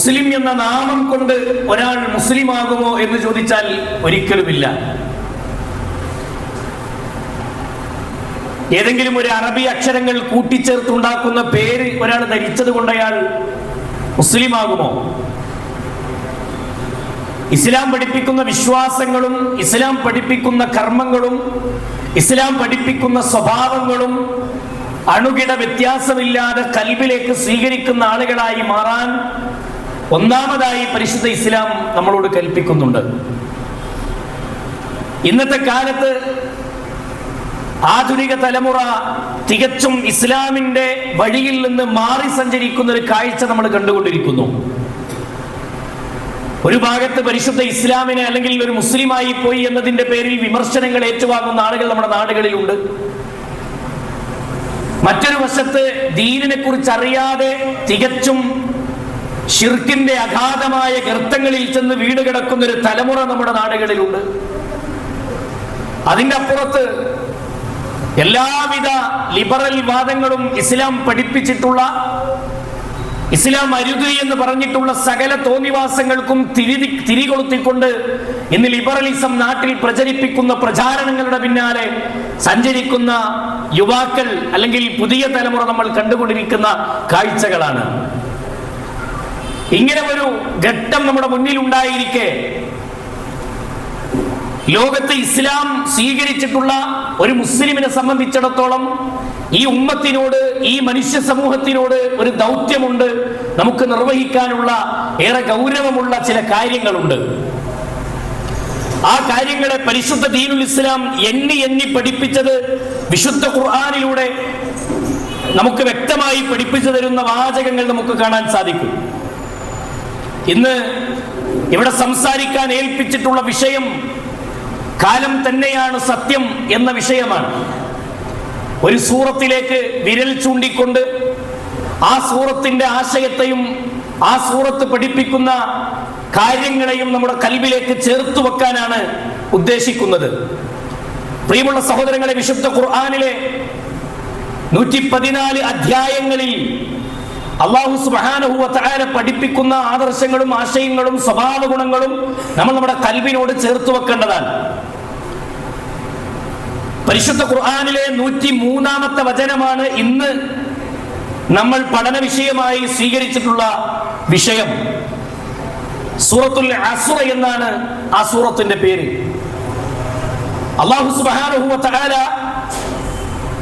മുസ്ലിം എന്ന നാമം കൊണ്ട് ഒരാൾ മുസ്ലിമാകുമോ എന്ന് ചോദിച്ചാൽ ഒരിക്കലുമില്ല. ഏതെങ്കിലും ഒരു അറബി അക്ഷരങ്ങൾ കൂട്ടിച്ചേർത്തുണ്ടാക്കുന്ന പേര് ഒരാൾ ധരിച്ചത് കൊണ്ട് അയാൾ മുസ്ലിമാകുമോ? ഇസ്ലാം പഠിപ്പിക്കുന്ന വിശ്വാസങ്ങളും ഇസ്ലാം പഠിപ്പിക്കുന്ന കർമ്മങ്ങളും ഇസ്ലാം പഠിപ്പിക്കുന്ന സ്വഭാവങ്ങളും അണുകിട വ്യത്യാസമില്ലാതെ കൽബിലേക്ക് സ്വീകരിക്കുന്ന ആളുകളായി മാറാൻ ഒന്നാമതായി പരിശുദ്ധ ഇസ്ലാം നമ്മളോട് കൽപ്പിക്കുന്നുണ്ട്. ഇന്നത്തെ കാലത്ത് ആധുനിക തലമുറ തികച്ചും ഇസ്ലാമിന്റെ വഴിയിൽ നിന്ന് മാറി സഞ്ചരിക്കുന്ന ഒരു കാഴ്ച നമ്മൾ കണ്ടുകൊണ്ടിരിക്കുന്നു. ഒരു ഭാഗത്ത് പരിശുദ്ധ ഇസ്ലാമിനെ അല്ലെങ്കിൽ ഒരു മുസ്ലിമായി പോയി എന്നതിന്റെ പേരിൽ വിമർശനങ്ങൾ ഏറ്റുവാങ്ങുന്ന ആളുകൾ നമ്മുടെ നാടുകളിലുണ്ട്. മറ്റൊരു വശത്ത് ദീനിനെ കുറിച്ച് അറിയാതെ തികച്ചും ശിർക്കിന്റെ അഗാധമായ ഗർത്തങ്ങളിൽ ചെന്ന് വീട് കിടക്കുന്ന ഒരു തലമുറ നമ്മുടെ നാടുകളിലുണ്ട്. അതിന്റെ അപ്പുറത്ത് എല്ലാവിധ ലിബറൽ വാദങ്ങളും ഇസ്ലാം പഠിപ്പിച്ചിട്ടുള്ള, ഇസ്ലാം അരുത് എന്ന് പറഞ്ഞിട്ടുള്ള സകല തോന്നിവാസങ്ങൾക്കും തിരികൊളുത്തിക്കൊണ്ട് ഇന്ന് ലിബറലിസം നാട്ടിൽ പ്രചരിപ്പിക്കുന്ന പ്രചാരണങ്ങളുടെ പിന്നാലെ സഞ്ചരിക്കുന്ന യുവാക്കൾ അല്ലെങ്കിൽ പുതിയ തലമുറ നമ്മൾ കണ്ടുകൊണ്ടിരിക്കുന്ന കാഴ്ചകളാണ്. ഇങ്ങനെ ഒരു ഘട്ടം നമ്മുടെ മുന്നിൽ ഉണ്ടായിരിക്കെ ലോകത്ത് ഇസ്ലാം സ്വീകരിച്ചിട്ടുള്ള ഒരു മുസ്ലിമിനെ സംബന്ധിച്ചിടത്തോളം ഈ ഉമ്മത്തിനോട്, ഈ മനുഷ്യ സമൂഹത്തിനോട് ഒരു ദൗത്യമുണ്ട്. നമുക്ക് നിർവഹിക്കാനുള്ള ഏറെ ഗൗരവമുള്ള ചില കാര്യങ്ങളുണ്ട്. ആ കാര്യങ്ങളെ പരിശുദ്ധ ദീനുൽ ഇസ്ലാം എണ്ണി പഠിപ്പിച്ചത് വിശുദ്ധ ഖുർആനിലൂടെ നമുക്ക് വ്യക്തമായി പഠിപ്പിച്ചു തരുന്ന വാചകങ്ങൾ നമുക്ക് കാണാൻ സാധിക്കും. ഇന്ന് ഇവിടെ സംസാരിക്കാൻ ഏൽപ്പിച്ചിട്ടുള്ള വിഷയം കാലം തന്നെയാണ് സത്യം എന്ന വിഷയമാണ്. ഒരു സൂറത്തിലേക്ക് വിരൽ ചൂണ്ടിക്കൊണ്ട് ആ സൂറത്തിന്റെ ആശയത്തെയും ആ സൂറത്ത് പഠിപ്പിക്കുന്ന കാര്യങ്ങളെയും നമ്മുടെ കൽബിലേക്ക് ചേർത്തു വെക്കാനാണ് ഉദ്ദേശിക്കുന്നത്. പ്രിയമുള്ള സഹോദരങ്ങളെ, വിശുദ്ധ ഖുർആനിലെ 114 അധ്യായങ്ങളിൽ അല്ലാഹു സുബ്ഹാനഹു വ തആല പഠിപ്പിക്കുന്ന ആദർശങ്ങളും ആശയങ്ങളും സ്വഭാവ ഗുണങ്ങളും നമ്മൾ നമ്മുടെ കൽബിനോട് ചേർത്തു വെക്കേണ്ടതാണ്. പരിശുദ്ധ ഖുർആനിലെ 103-ാമത്തെ വചനമാണ് ഇന്ന് നമ്മൾ പഠന വിഷയമായി സ്വീകരിച്ചിട്ടുള്ള വിഷയം. സൂറത്തുൽ അസ്ർ എന്നാണ് ആ സൂറത്തിന്റെ പേര്. അല്ലാഹു സുബ്ഹാനഹു വ തആല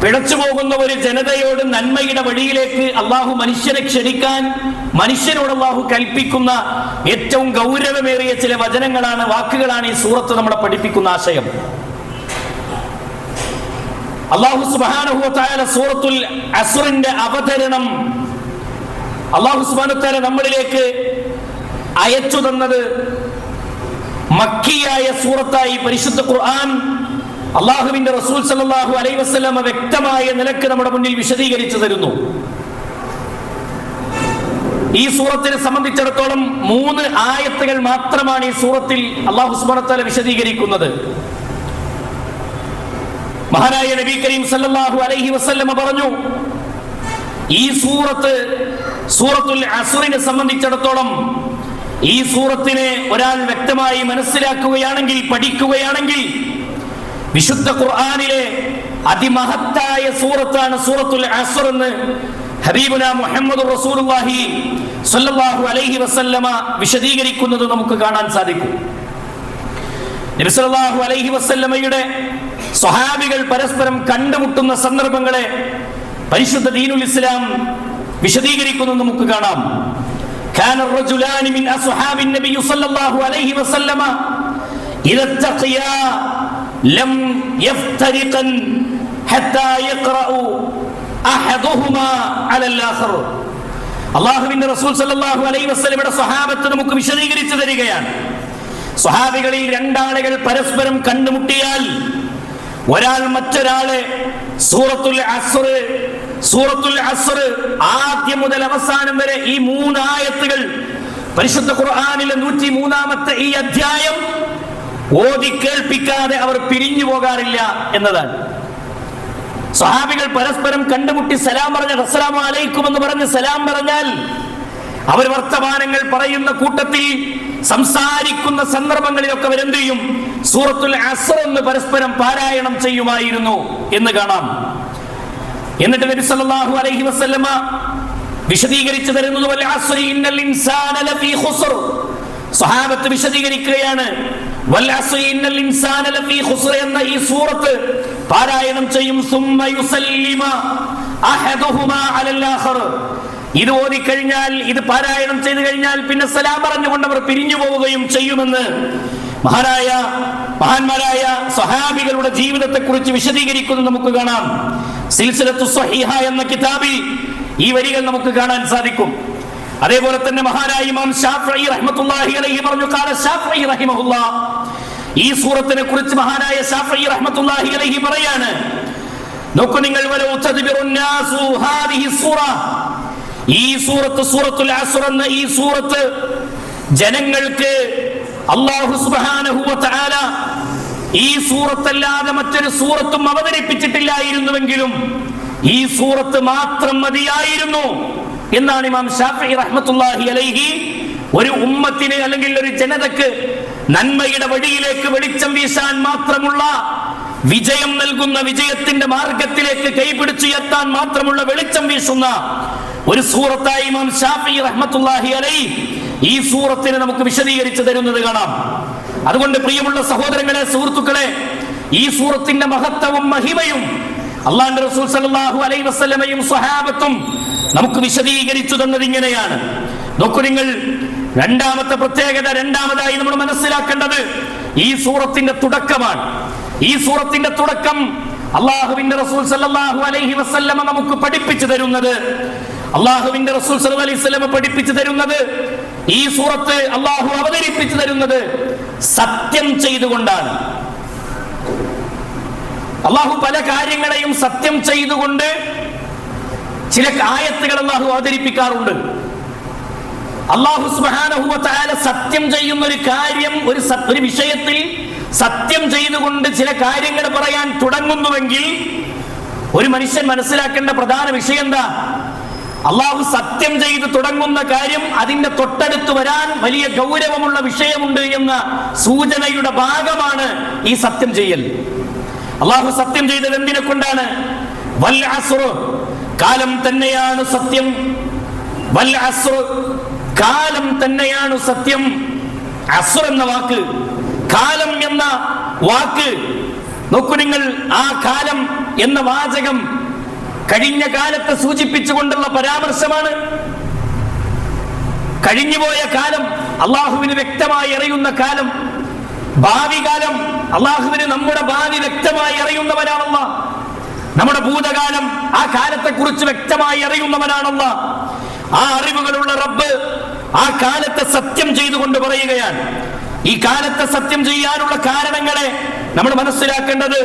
പിഴച്ചു പോകുന്ന ഒരു ജനതയോട് നന്മയുടെ വഴിയിലേക്ക് അള്ളാഹു മനുഷ്യനെ ക്ഷണിക്കാൻ മനുഷ്യനോട് അള്ളാഹു കൽപ്പിക്കുന്ന ഏറ്റവും ഗൗരവമേറിയ ചില വചനങ്ങളാണ്, വാക്കുകളാണ് ഈ സൂറത്ത് നമ്മളെ പഠിപ്പിക്കുന്ന ആശയം. അല്ലാഹു സുബ്ഹാനഹു വ തആല സൂറത്തുൽ അസ്റിന്റെ അവതരണം അല്ലാഹു സുബ്ഹാനഹു വ തആല നമ്മളിലേക്ക് അയച്ചു തന്നത് മക്കിയായ സൂറത്തായി പരിശുദ്ധ ഖുർആൻ അല്ലാഹുവിന്റെ റസൂൽ സല്ലല്ലാഹു അലൈഹി വസല്ലം വ്യക്തമായ നിലക്ക് നമ്മുടെ മുന്നിൽ വിശദീകരിച്ചു തരുന്നു. ഈ സൂറത്തിനെ സംബന്ധിച്ചിടത്തോളം 3 ആയത്തുകൾ മാത്രമാണ് ഈ സൂറത്തിൽ അല്ലാഹു സുബ്ഹാനഹു വ തആല വിശദീകരിക്കുന്നത്. മഹാനായ നബി കരീം സല്ലല്ലാഹു അലൈഹി വസല്ലം പറഞ്ഞു, ഈ സൂറത്തുൽ അസ്റിനെ സംബന്ധിച്ചിടത്തോളം ഈ സൂറത്തിനെ ഒരാൾ വ്യക്തമായി മനസ്സിലാക്കുകയാണെങ്കിൽ, പഠിക്കുകയാണെങ്കിൽ വിശുദ്ധ ഖുർആനിലെ അതിമഹത്തായ സൂറത്താണ് സൂറത്തുൽ അസ്ർ എന്ന് ഹബീബുനാ മുഹമ്മദ് റസൂലുള്ളാഹി സ്വല്ലല്ലാഹു അലൈഹി വസല്ലമ വിശദീകരിക്കുന്നത് നമുക്ക് കാണാൻ സാധിക്കും. നബി സല്ലല്ലാഹു അലൈഹി വസല്ലമയുടെ സ്വഹാബികൾ പരസ്പരം കണ്ടുമുട്ടുന്ന സന്ദർഭങ്ങളെ പരിശുദ്ധ ദീനുൽ ഇസ്ലാം വിശദീകരിക്കുന്നത് നമുക്ക് കാണാം. കാന റജുലാനി മിൻ അസ്ഹാബിൻ നബി സല്ലല്ലാഹു അലൈഹി വസല്ലമ ഇദ തഖിയാ ലം യഫ്തരിഖൻ ഹത്താ യഖറഉ അഹദുഹുമാ അലൽ ആഖർ. അല്ലാഹുവിന്റെ റസൂൽ സല്ലല്ലാഹു അലൈഹി വസല്ലമയുടെ സ്വഹാബത്ത് നമുക്ക് വിശദീകരിച്ചു തരികയാണ്. സ്വഹാബികളിൽ 2 ആളുകൾ പരസ്പരം കണ്ടുമുട്ടിയാൽ ഒരാൾ മറ്റൊരാളെ സൂറത്തുൽ അസ്ർ ആദ്യം മുതൽ അവസാനം വരെ ഈ 3 ആയത്തുകൾ പരിശുദ്ധ ഖുർആനിലെ 103-ാമത്തെ ഈ അധ്യായം ഓതി കേൾപ്പിക്കാതെ അവർ പിരിഞ്ഞു പോകാറില്ല എന്നതാണ്. സ്വഹാബികൾ പരസ്പരം കണ്ടുമുട്ടി സലാം പറഞ്ഞാൽ അസ്സലാമു അലൈക്കും എന്ന് പറഞ്ഞ് സലാം പറഞ്ഞാൽ അവർ വർത്തമാനങ്ങൾ പറയുന്ന കൂട്ടത്തിൽ സംസാരിക്കുന്ന സന്ദർഭങ്ങളിലൊക്കെ അവരെന്ത് ചെയ്യും? സൂറത്തുൽ അസ്ർ എന്ന് പരസ്പരം പാരായണം ചെയ്യുമായിരുന്നു എന്ന് കാണാം. എന്നിട്ട് നബി സല്ലല്ലാഹു അലൈഹി വസല്ലമ വിശദീകരിച്ചു തരുന്നത് വൽ അസ്രി ഇന്നൽ ഇൻസാന ലഫീ ഖുസ്ർ. സ്വഹാബത്ത് വിശദീകരിക്കുകയാണ്, വൽ അസ്രി ഇന്നൽ ഇൻസാന ലഫീ ഖുസ്ർ എന്ന ഈ സൂറത്ത് പാരായണം ചെയ്യും. സുമ്മ യുസല്ലിമ അഹദുഹുമാ അലൽ ആഖർ. ഇത് ഓതിക്കഴിഞ്ഞാൽ, ഇത് പാരായണം ചെയ്തു കഴിഞ്ഞാൽ പിന്നെ സലാം പറഞ്ഞുകൊണ്ട് അവർ പിരിഞ്ഞു പോവുകയും ചെയ്യുമെന്ന് മഹാന്മാരായ സ്വഹാബികളുടെ ജീവിതത്തെ കുറിച്ച് വിശദീകരിക്കുന്നത് നമുക്ക് കാണാം. സിൽസിലത്തു സ്വഹീഹ എന്ന കിതാബിൽ ഈ വരികൾ നമുക്ക് കാണാൻ സാധിക്കും. അതേപോലെ തന്നെ മഹാനായ ഇമാം ശാഫിഈ റഹ്മത്തുള്ളാഹി അലൈഹി പറഞ്ഞു, ഖാല ശാഫിഈ റഹിമഹുല്ലാഹ്, ഈ സൂറത്തിനെ കുറിച്ച് മഹാനായ ശാഫിഈ റഹ്മത്തുള്ളാഹി അലൈഹി പറയാണ്, നോക്കൂ നിങ്ങൾ, വലൗ തദ്ബിറുന്നാസു ഹാദിഹി സൂറ, ഈ സൂറത്ത് സൂറത്തുൽ അസ്ർ എന്ന ഈ സൂറത്ത് ജനങ്ങൾക്ക് അല്ലാഹു സുബ്ഹാനഹു വ തആല ഈ സൂറത്തല്ലാതെ മറ്റൊരു സൂറത്തും അവതരിപ്പിച്ചിട്ടില്ലായിരുന്നുവെങ്കിലും ഈ സൂറത്ത് മാത്രം മതിയായിരുന്നു എന്നാണ് ഇമാം ശാഫിഈ റഹ്മത്തുള്ളാഹി അലൈഹി ഒരു ഉമ്മത്തിന് അല്ലെങ്കിൽ ഒരു ജനതക്ക് നന്മയുടെ വഴിയിലേക്ക് വെളിച്ചം വീശാൻ മാത്രമുള്ള, വിജയം നൽകുന്ന, വിജയത്തിന്റെ മാർഗത്തിലേക്ക് കൈപിടിച്ചുയർത്താൻ മാത്രമുള്ള വെളിച്ചം വീശുന്ന ഒരു സൂറത്തായി ഇമാം ശാഫിഈ റഹ്മത്തുള്ളാഹി അലൈഹി ഈ സൂറത്തിനെ നമുക്ക് വിശദീകരിച്ചു തരുന്നത് കാണാം. അതുകൊണ്ട് പ്രിയമുള്ള സഹോദരങ്ങളെ, സുഹൃത്തുക്കളെ, ഈ സൂറത്തിന്റെ മഹത്വവും മഹിമയും അല്ലാഹുവിന്റെ റസൂൽ സല്ലല്ലാഹു അലൈഹി വസല്ലമയും സ്വഹാബത്തും നമുക്ക് വിശദീകരിച്ചു തന്നത് ഇങ്ങനെയാണ്. നോക്കൂ നിങ്ങൾ, രണ്ടാമത്തെ പ്രത്യേകത, രണ്ടാമതായി നമ്മൾ മനസ്സിലാക്കേണ്ടത് ഈ സൂറത്തിന്റെ തുടക്കമാണ്. ഈ സൂറത്തിന്റെ തുടക്കം അല്ലാഹുവിന്റെ റസൂൽ സല്ലല്ലാഹു അലൈഹി വസല്ലമ നമുക്ക് പഠിപ്പിച്ചു തരുന്നത്, അല്ലാഹുവിന്റെ റസൂൽ സല്ലല്ലാഹു അലൈഹി വസല്ലമ പഠിപ്പിച്ചു തരുന്നത്, ഈ സൂറത്ത് അല്ലാഹു അവതരിപ്പിച്ചു തരുന്നത് സത്യം ചെയ്തുകൊണ്ടാണ്. അല്ലാഹു പല കാര്യങ്ങളെയും സത്യം ചെയ്തുകൊണ്ട് ചില ആയത്തുകൾ അല്ലാഹു അവതരിപ്പിക്കാറുണ്ട്. അല്ലാഹു സുബ്ഹാനഹു വ തആല സത്യം ചെയ്യുന്ന ഒരു കാര്യം, ഒരു വിഷയത്തിൽ സത്യം ചെയ്തുകൊണ്ട് ചില കാര്യങ്ങൾ പറയാൻ തുടങ്ങുന്നുവെങ്കിൽ ഒരു മനുഷ്യൻ മനസ്സിലാക്കേണ്ട പ്രധാന വിഷയം എന്താ? അല്ലാഹു സത്യം ചെയ്ത് തുടങ്ങുന്ന കാര്യം അതിന്റെ തൊട്ടടുത്ത് വരാൻ വലിയ ഗൗരവമുള്ള വിഷയമുണ്ട് എന്ന സൂചനയുടെ ഭാഗമാണ് ഈ സത്യം ചെയ്യൽ. അല്ലാഹു സത്യം ചെയ്തത് എന്തിനെ കൊണ്ടാണ്? വൽ അസ്ർ, കാലം തന്നെയാണ് സത്യം. വൽ അസ്ർ, കാലം തന്നെയാണ് സത്യം. അസ്ർ എന്ന വാക്ക്, കാലം എന്ന വാക്ക്, നോക്കൂ നിങ്ങൾ, ആ കാലം എന്ന വാചകം കഴിഞ്ഞ കാലത്തെ സൂചിപ്പിച്ചുകൊണ്ടുള്ള പരാമർശമാണ്. കഴിഞ്ഞുപോയ കാലം അള്ളാഹുവിന് വ്യക്തമായി അറിയുന്ന കാലം. ഭാവി കാലം അള്ളാഹുവിന് നമ്മുടെ ഭാവി വ്യക്തമായി അറിയുന്നവനാണ് അല്ലാഹ്. നമ്മുടെ ഭൂതകാലം, ആ കാലത്തെ കുറിച്ച് വ്യക്തമായി അറിയുന്നവനാണ് അല്ലാഹ്. ആ അറിവുകളുള്ള റബ്ബ് ആ കാലത്തെ സത്യം ചെയ്തുകൊണ്ട് പറയുകയാണ്. ഈ കാലത്തെ സത്യം ചെയ്യാനുള്ള കാരണങ്ങളെ നമ്മൾ മനസ്സിലാക്കേണ്ടത്,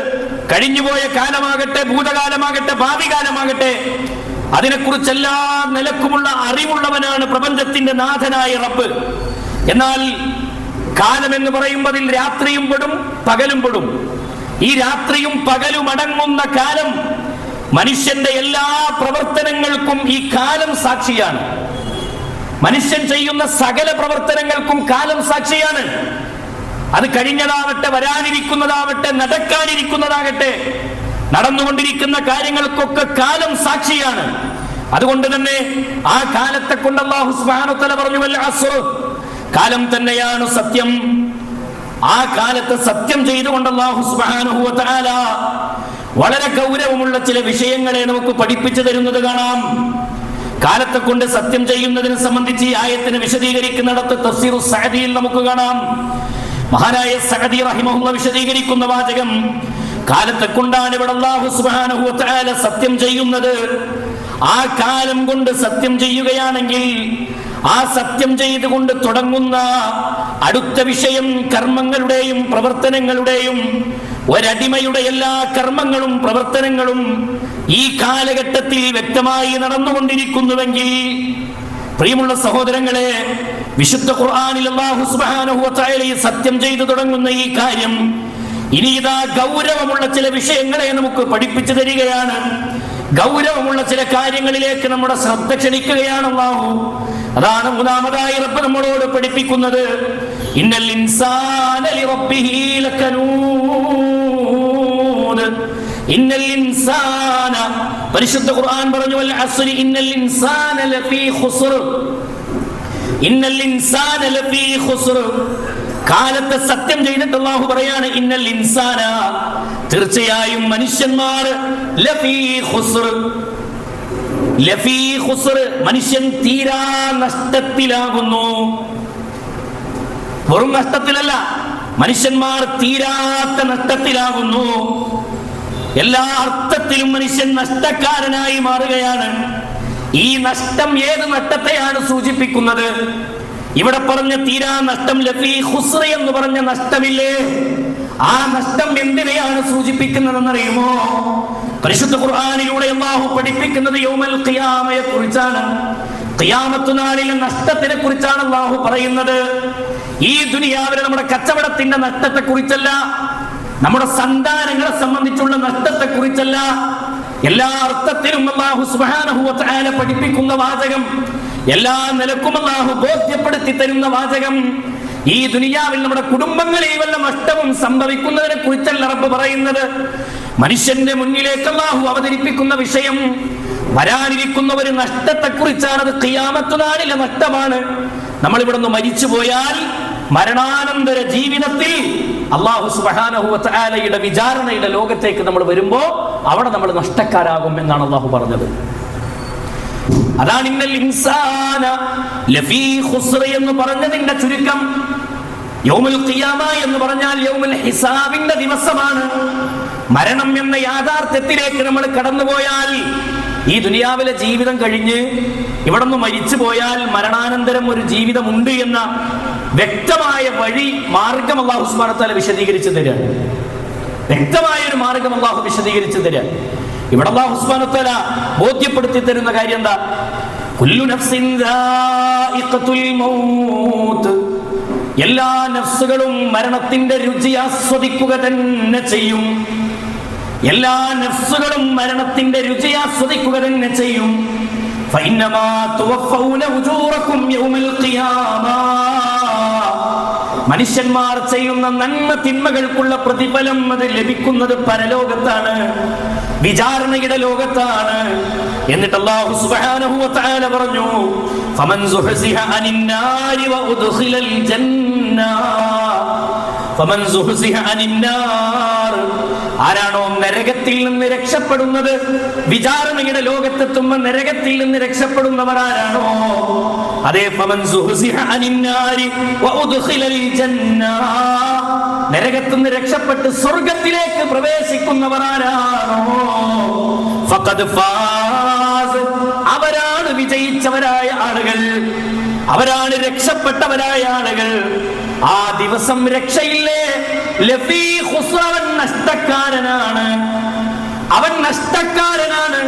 കഴിഞ്ഞുപോയ കാലമാകട്ടെ, ഭൂതകാലമാകട്ടെ, ഭാവി കാലമാകട്ടെ, അതിനെക്കുറിച്ചെല്ലാ നിലക്കുമുള്ള അറിവുള്ളവനാണ് പ്രപഞ്ചത്തിന്റെ നാഥനായ റബ്ബ്. എന്നാൽ കാലം എന്ന് പറയുമ്പോൾ അതിൽ രാത്രിയും പെടും, പകലും പെടും. ഈ രാത്രിയും പകലും അടങ്ങുന്ന കാലം, മനുഷ്യന്റെ എല്ലാ പ്രവർത്തനങ്ങൾക്കും ഈ കാലം സാക്ഷിയാണ്. മനുഷ്യൻ ചെയ്യുന്ന സകല പ്രവർത്തനങ്ങൾക്കും കാലം സാക്ഷിയാണ്. അത് കഴിഞ്ഞതാവട്ടെ, വരാനിരിക്കുന്നതാവട്ടെ, നടക്കാനിരിക്കുന്നതാകട്ടെ, നടന്നുകൊണ്ടിരിക്കുന്ന കാര്യങ്ങൾക്കൊക്കെ കാലം സാക്ഷിയാണ്. അതുകൊണ്ട് തന്നെ ആ കാലത്തെ കൊണ്ട് അല്ലാഹു സുബ്ഹാനഹു വ തആല പറഞ്ഞു, വൽ അസ്ർ, കാലം തന്നെയാണ് സത്യം. ആ കാലത്തെ സത്യം ചെയ്തുകൊണ്ട് അല്ലാഹു സുബ്ഹാനഹു വ തആല വളരെ ഗൗരവമുള്ള ചില വിഷയങ്ങളെ നമുക്ക് പഠിപ്പിച്ചു തരുന്നത് കാണാം. കാലത്തെ കൊണ്ട് സത്യം ചെയ്യുന്നതിനെ സംബന്ധിച്ച് ഈ ആയത്തിനെ വിശദീകരിക്കുന്നിടത്ത് തഫ്സീറു സഅദിയിൽ നമുക്ക് കാണാം. മഹാനായ സഅദി റഹിമഹുല്ലാഹ് വിശദീകരിക്കുന്ന വാചകം, കാലത്തെ കൊണ്ടാണ് ഇവിടെ അല്ലാഹു സുബ്ഹാനഹു വ തആല സത്യം ചെയ്യുന്നത്. ആ കാലം കൊണ്ട് സത്യം ചെയ്യുകയാണെങ്കിൽ ആ സത്യം ചെയ്തുകൊണ്ട് തുടങ്ങുന്ന അടുത്ത വിഷയം കർമ്മങ്ങളുടെയും പ്രവർത്തനങ്ങളുടെയും, ഒരടിമയുടെ എല്ലാ കർമ്മങ്ങളും പ്രവർത്തനങ്ങളും ഈ കാലഘട്ടത്തിൽ വ്യക്തമായി നടന്നുകൊണ്ടിരിക്കുന്നുവെങ്കിൽ, പ്രിയമുള്ള സഹോദരങ്ങളെ, വിശുദ്ധ ഖുർആനിൽ അല്ലാഹു സുബ്ഹാനഹു വ തആല സത്യം ചെയ്തു തുടങ്ങുന്ന ഈ കാര്യം ഇനി ഇതാ ഗൗരവമുള്ള ചില വിഷയങ്ങളെ നമുക്ക് പഠിപ്പിച്ചു തരികയാണ്. ഗൗരവമുള്ള ചില കാര്യങ്ങളിലേക്ക് നമ്മുടെ ശ്രദ്ധ ക്ഷണിക്കുകയാണ് അല്ലാഹു. അതാണ് മൂന്നാമതായി റബ്ബ് നമ്മളോട് പഠിപ്പിക്കുന്നത്. ഇന്നൽ ഇൻസാന ലിറബ്ബിഹി ലകനൂദ്. ഇന്നൽ ഇൻസാന, പരിശുദ്ധ ഖുർആൻ പറഞ്ഞു വൽ അസ്രി ഇന്നൽ ഇൻസാന ലഫീ ഖുസ്ർ. ഇന്നൽ ഇൻസാന ലഫീ ഖുസ്ർ. കാലത്തെ സത്യം ചെയ്തിട്ട് അല്ലാഹു പറയാണ് ഇന്നൽ ഇൻസാന, തീർച്ചയായും മനുഷ്യന്മാർ ലഫീ ഖുസ്ർ. ലഫീ ഖുസ്ർ, മനുഷ്യൻ തീരാ നഷ്ടത്തിലാകുന്നു. വെറും നഷ്ടത്തിലല്ല, മനുഷ്യന്മാർ തീരാത്ത നഷ്ടത്തിലാകുന്നു. എല്ലാ അർത്ഥത്തിലും മനുഷ്യൻ നഷ്ടക്കാരനായി മാറുകയാണ്. ഈ നഷ്ടം ഏത് നഷ്ടത്തെയാണ് സൂചിപ്പിക്കുന്നത്? ഇവിടെ പറഞ്ഞ തീരാ നഷ്ടം, ലഫീ ഖുസ്ർ എന്ന് പറഞ്ഞ നഷ്ടമില്ലേ, ആ നഷ്ടം എന്തിനെയാണ് സൂചിപ്പിക്കുന്നതെന്നറിയുമോ? പരിശുദ്ധ ഖുർആനിലൂടെ അല്ലാഹു പഠിപ്പിക്കുന്നത് യൗമൽ ഖിയാമയെ കുറിച്ചാണ്. ഖിയാമത്ത് നാളിലെ നഷ്ടത്തിനെ കുറിച്ചാണ് അല്ലാഹു പറയുന്നത്. ഈ ദുനിയാവിലെ നമ്മുടെ കച്ചവടത്തിന്റെ നഷ്ടത്തെ കുറിച്ചല്ല, നമ്മുടെ സന്താനങ്ങളെ സംബന്ധിച്ചുള്ള നഷ്ടത്തെ കുറിച്ചല്ല. എല്ലാ അർത്ഥത്തിലും അല്ലാഹു സുബ്ഹാനഹു വ തആല പഠിപ്പിക്കുന്ന വാചകം, എല്ലാ നിലക്കും അല്ലാഹു ബോധ്യപ്പെടുത്തി തരുന്ന വാചകം, ഈ ദുനിയാവിൽ നമ്മുടെ കുടുംബങ്ങളിൽ വല്ല നഷ്ടവും സംഭവിക്കുന്നതിനെ കുറിച്ചല്ല റബ്ബ് പറയുന്നത്. മനുഷ്യന്റെ മുന്നിലേക്ക് അല്ലാഹു അവതരിപ്പിക്കുന്ന വിഷയം വരാനിരിക്കുന്ന ഒരു നഷ്ടത്തെ കുറിച്ചാണ്. അത് ഖിയാമത്ത് നാളിലെ നഷ്ടമാണ്. നമ്മൾ ഇവിടെ നിന്ന് മരിച്ചു പോയാൽ മരണാനന്തര ജീവിതത്തിൽ അല്ലാഹു സുബ്ഹാനഹു വ തആലയുടെ വിചാരണയുടെ ലോകത്തേക്ക് നമ്മൾ വരുമ്പോ അവിടെ നമ്മൾ നഷ്ടക്കാരാകും എന്നാണ് അല്ലാഹു പറഞ്ഞത്. അതാണ് ഇന്നൽ ഇൻസാന ലഫീ ഖുസ്ർ എന്ന് പറഞ്ഞതിന്റെ ചുരുക്കം. യൗമുൽ ഖിയാമ എന്ന് പറഞ്ഞാൽ യൗമുൽ ഹിസാബിന്റെ ദിവസമാണ്. മരണം എന്ന യാഥാർത്ഥ്യത്തിലേക്ക് നമ്മൾ കടന്നുപോയാൽ, ഈ ദുനിയാവിലെ ജീവിതം കഴിഞ്ഞ് ഇവിടെ നിന്ന് മരിച്ചു പോയാൽ മരണാനന്തരം ഒരു ജീവിതമുണ്ട് എന്ന വ്യക്തമായ വഴി, മാർഗം അല്ലാഹു സുബ്ഹാനഹു വ തആല വിശദീകരിച്ചു തരാൻ. വ്യക്തമായ ഒരു മാർഗം അല്ലാഹു വിശദീകരിച്ചു തരാൻ. ഇവിടെ അല്ലാഹു സുബ്ഹാനഹു വ തആല ബോധ്യപ്പെടുത്തി തരുന്ന കാര്യം എന്താ? കുല്ലു നഫ്സിൻ ദാഇഖത്തുൽ മൗത്ത്. എല്ലാ നഫ്സുകളും മരണത്തിന്റെ രുചി ആസ്വദിക്കുക തന്നെ ചെയ്യും. എല്ലാ നഫ്സുകളും മരണത്തിന്റെ രുചി ആസ്വദിക്കുക തന്നെ ചെയ്യും. ഫഇന്നമാ തുവഫൗന ഉജൂറകും യൗമൽ ഖിയാമ. മനുഷ്യന്മാർ ചെയ്യുന്ന നന്മ തിന്മകൾക്കുള്ള പ്രതിഫലം അത് ലഭിക്കുന്നത് പരലോകത്താണ്, വിചാരണയുടെ ലോകത്താണ്. എന്നിട്ട് അല്ലാഹു സുബ്ഹാനഹു വ തആല പറഞ്ഞു ഫമൻ സുഹ്സിഹ അനിൻ നാരി വ ഉദ്ഖിലൽ ജന്ന. ഫമൻ സുഹ്സിഹ അനിൻ നാർ, ആരാണോ നരകത്തിൽ നിന്ന് രക്ഷപ്പെടുന്നത്, വിചാരണയുടെ ലോകത്തെത്തുമ്പോൾ നരകത്തിൽ നിന്ന് രക്ഷപ്പെടുന്നവർ ആരാണോ, അതേ ഫമൻ സുഹ്സിഹ അനിൻ നാരി വ ഉദ്ഖിലൽ ജന്ന, നരകത്തിൽ നിന്ന് രക്ഷപ്പെട്ട് സ്വർഗ്ഗത്തിലേക്ക് പ്രവേശിക്കുന്നവർ ആരാണോ, ഫഖദ് ഫാസ്, അവരാണ് വിജയിച്ചവരായ ആളുകൾ, അവരാണ് രക്ഷപ്പെട്ടവരായ ആളുകൾ. ആ ദിവസം രക്ഷയില്ലേ. ലഫീ ഖുസ്ർ, അവൻ നഷ്ടക്കാരനാണ്, അവൻ നഷ്ടക്കാരനാണ്,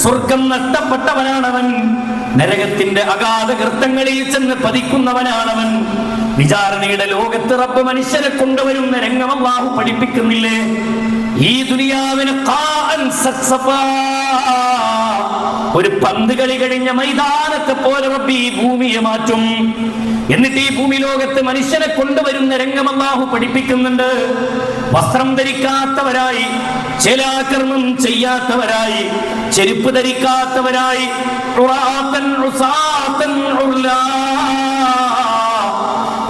സ്വർഗം നഷ്ടപ്പെട്ടവനാണവൻ, നരകത്തിന്റെ അഗാധ ഗർത്തങ്ങളിൽ ചെന്ന് പതിക്കുന്നവനാണവൻ. വിചാരണയുടെ ലോകത്ത് റബ്ബ് മനുഷ്യരെ കൊണ്ടുവരുന്ന രംഗം അല്ലാഹു പഠിപ്പിക്കുന്നില്ലേ? ഈ ദുനിയാവിന് ഒരു പന്ത് കളി കഴിഞ്ഞ മൈതാനത്തെ പോലെ റബ്ബ് ഈ ഭൂമിയെ മാറ്റും. എന്നിട്ട് ഈ ഭൂമി ലോകത്ത് മനുഷ്യനെ കൊണ്ടുവരുന്ന രംഗം അല്ലാഹു പഠിപ്പിക്കുന്നുണ്ട്. വസ്ത്രം ധരിക്കാത്തവരായി, ചിലാകർമ്മം ചെയ്യാത്തവരായി, ചെരുപ്പ് ധരിക്കാത്തവരായി,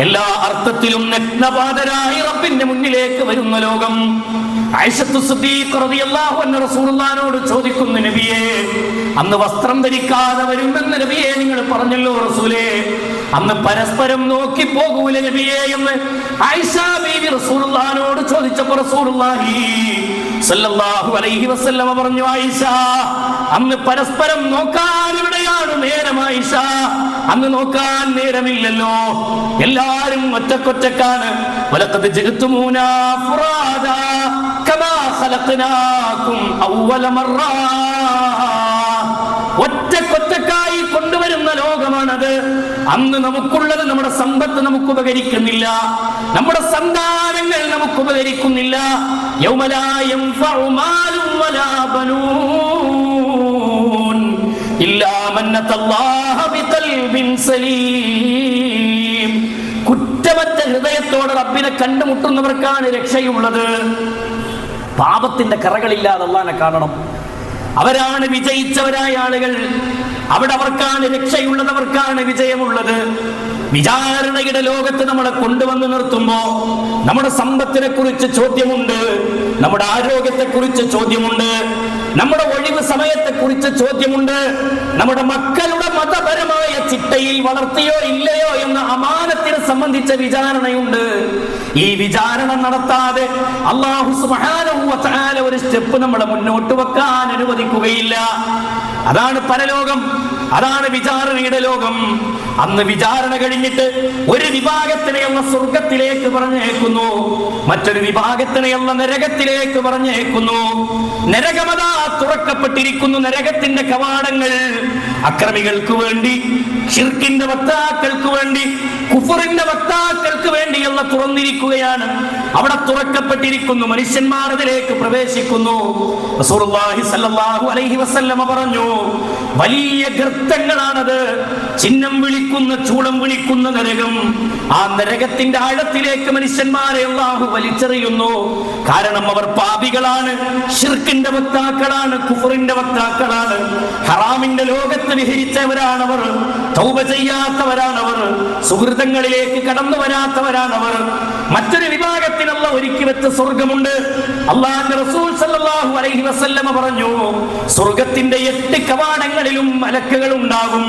എല്ലാ അർത്ഥത്തിലും നഗ്നപാതരായി റബ്ബിന്റെ മുന്നിലേക്ക് വരുന്ന ലോകം. ആയിഷത്തു സിദ്ദീഖ റളിയല്ലാഹു അൻഹ റസൂലുള്ളാഹിനോട് ചോദിക്കുന്നു, നബിയേ, അന്ന് വസ്ത്രം ധരിക്കാതെ വരുമെന്ന് നബിയെ നിങ്ങൾ പറഞ്ഞല്ലോ റസൂലേ, അന്ന് പരസ്പരം നോക്കി പോകൂല നബിയേ എന്ന് ആയിഷ ബീവി റസൂലുള്ളാഹിനോട് ചോദിച്ചപ്പോൾ റസൂലുള്ളാഹി സല്ലല്ലാഹു അലൈഹി വസല്ലം പറഞ്ഞു, ആയിഷ, അന്ന് പരസ്പരം നോക്കാൻ എവിടെയാണ് നേരം ആയിഷ? അന്ന് നോക്കാൻ നേരമില്ലല്ലോ, എല്ലാരും ഒറ്റക്കൊറ്റക്കാണ്. വലഖദ് ജിഅ്തുമൂനാ ഫുറാദാ കമാ ഖലഖനാകും അവ്വല മർറ. ഒറ്റക്കൊറ്റക്കായി കൊണ്ടുവരുന്ന ലോകമാണത്. അന്ന് നമുക്കുള്ളത്, നമ്മുടെ സമ്പത്ത് നമുക്ക് ഉപകരിക്കുന്നില്ല, നമ്മുടെ സന്താനങ്ങൾ നമുക്ക് ഉപകരിക്കുന്നില്ല. യൗമ ലാ യൻഫഉ മാലും വലാ ബനൂൻ ഇല്ലാ മൻ അത്തല്ലാഹ ബിഖൽബിൻ സലീം. കുറ്റമറ്റ ഹൃദയത്തോടെ റബ്ബിനെ കണ്ടുമുട്ടുന്നവർക്കാണ് രക്ഷയുള്ളത്. പാപത്തിന്റെ കറകളില്ലാതെ അല്ലാഹുവിനെ കാണണം. അവരാണ് വിജയിച്ചവരായ ആളുകൾ. അവിടെ അവർക്കാണ് രക്ഷയുള്ളത്, അവർക്കാണ് വിജയമുള്ളത്. വിചാരണയുടെ ലോകത്ത് നമ്മളെ കൊണ്ടുവന്ന് നിർത്തുമ്പോ നമ്മുടെ സമ്പത്തിനെ കുറിച്ച് ചോദ്യമുണ്ട്, നമ്മുടെ ആരോഗ്യത്തെ കുറിച്ച് ചോദ്യമുണ്ട്, നമ്മുടെ ഒഴിവ് സമയത്തെ കുറിച്ച് ചോദ്യമുണ്ട്, നമ്മുടെ മക്കളുടെ മതപരമായ ചിട്ടയിൽ വളർത്തിയോ ഇല്ലയോ എന്ന അമാനത്തിനെ സംബന്ധിച്ച വിചാരണയുണ്ട്. ഈ വിചാരണ നടത്താതെ അല്ലാഹു സുബ്ഹാനഹു വ തആല ഒരു സ്റ്റെപ്പ് നമ്മളെ മുന്നോട്ട് വെക്കാൻ അനുവദിക്കുകയില്ല. അതാണ് പരലോകം, അതാണ് വിചാരണയുടെ ലോകം. അന്ന് വിചാരണ കഴിഞ്ഞിട്ട് ഒരു വിഭാഗത്തിനെ അല്ലാഹു സ്വർഗത്തിലേക്ക് പറഞ്ഞേക്കുന്നു, മറ്റൊരു വിഭാഗത്തിനെ അല്ലാഹു നരകത്തിലേക്ക് പറഞ്ഞേക്കുന്നു. നരകമതാ തുറക്കപ്പെട്ടിരിക്കുന്നു. നരകത്തിന്റെ കവാടങ്ങൾ അക്രമികൾക്ക് വേണ്ടി, ശിർക്കിന്റെ വക്താക്കൾക്ക് വേണ്ടി, കുഫറിന്റെ വക്താക്കൾക്ക് വേണ്ടി അല്ലാഹു തുറന്നിരിക്കുകയാണ്. അവിടെ തുറക്കപ്പെട്ടിരിക്കുന്നു. മനുഷ്യന്മാർ അതിലേക്ക് പ്രവേശിക്കുന്നു. റസൂലുള്ളാഹി സ്വല്ലല്ലാഹു അലൈഹി വസല്ലമ പറഞ്ഞു, വലിയ ഗർത്തങ്ങളാണത്. ചിഹ്നം വിളിക്കുന്ന, ചൂളം വിളിക്കുന്ന നരകം. ആ നരകത്തിന്റെ ആഴത്തിലേക്ക് മനുഷ്യന്മാരെ അല്ലാഹു വലിച്ചെറിയുന്നു. കാരണം അവർ പാപികളാണ്, ശിർക്കിന്റെ വക്താക്കളാണ്, കുഫറിന്റെ വക്താക്കളാണ്, ഹറാമിന്റെ ലോകത്ത് വിഹരിച്ചവരാണവർ, തൗബ ചെയ്യാത്തവരാണവർ, സുഹൃതങ്ങളിലേക്ക് കടന്നു വരാത്തവരാണവർ. മറ്റൊരു വിഭാഗത്തിനുള്ള ഒരുക്കി വെച്ച സ്വർഗമുണ്ട്. അല്ലാഹുവിന്റെ റസൂൽ സല്ലല്ലാഹു അലൈഹി വസല്ലമ പറഞ്ഞു, സ്വർഗത്തിന്റെ 8 കവാടങ്ങളിലും മലക്കുകൾ ഉണ്ടാകും.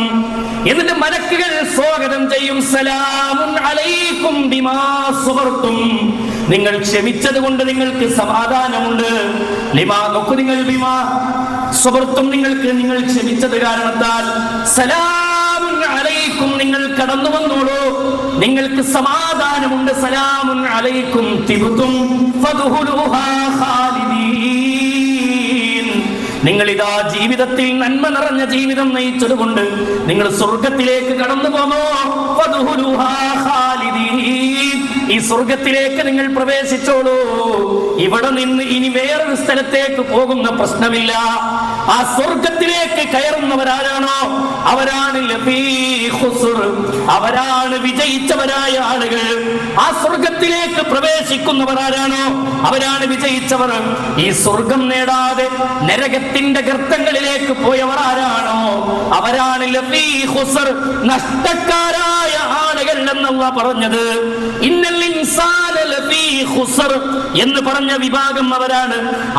എന്നിട്ട് മലക്കുകൾ സ്വാഗതം ചെയ്യും. സലാമുൻ അലൈക്കും ബിമാ സബർതും. നിങ്ങൾ ക്ഷമിച്ചത് കൊണ്ട് നിങ്ങൾക്ക് സമാധാനമുണ്ട്. ലിമാ നിങ്ങൾ ബിമാ സബർതും, നിങ്ങൾ ക്ഷമിച്ചത് കാരണത്താൽ സലാമുൻ അലൈക്കും, നിങ്ങൾ കടന്നു വന്നോളൂ, നിങ്ങൾക്ക് സമാധാനമുണ്ട്. സലാമുൻ അലൈക്കും തിബ്തും ഫദ്ഖുലൂഹാ ഖാലിദീൻ. നിങ്ങൾ ഇതാ ജീവിതത്തിൽ നന്മ നിറഞ്ഞ ജീവിതം നയിച്ചതുകൊണ്ട് നിങ്ങൾ സ്വർഗത്തിലേക്ക് കടന്നു പോന്നോ. ഫദ്ഖുലൂഹാ ഖാലിദീൻ. ഈ സ്വർഗത്തിലേക്ക് നിങ്ങൾ പ്രവേശിച്ചോളൂ. ഇവിടെ നിന്ന് ഇനി വേറൊരു സ്ഥലത്തേക്ക് പോകുന്ന പ്രശ്നമില്ല. ആ സ്വർഗത്തിലേക്ക് കയറുന്നവരാരാണോ അവരാണ് ലഫീ ഖുസ്ർ, അവരാണ് വിജയിച്ചവരായ ആളുകൾ. ആ സ്വർഗത്തിലേക്ക് പ്രവേശിക്കുന്നവരാരാണോ അവരാണ് വിജയിച്ചവർ. ഈ സ്വർഗം നേടാതെ നരകത്തിന്റെ ഗർത്തങ്ങളിലേക്ക് പോയവർ ആരാണോ അവരാണ് ലഫീ ഖുസ്ർ, നഷ്ടക്കാരായ ആളുകൾ എന്നല്ല പറഞ്ഞത്. ഇന്നൽ ഇൻസാന ലഫീ ഖുസ്ർ എന്ന് പറഞ്ഞ വിഭാഗം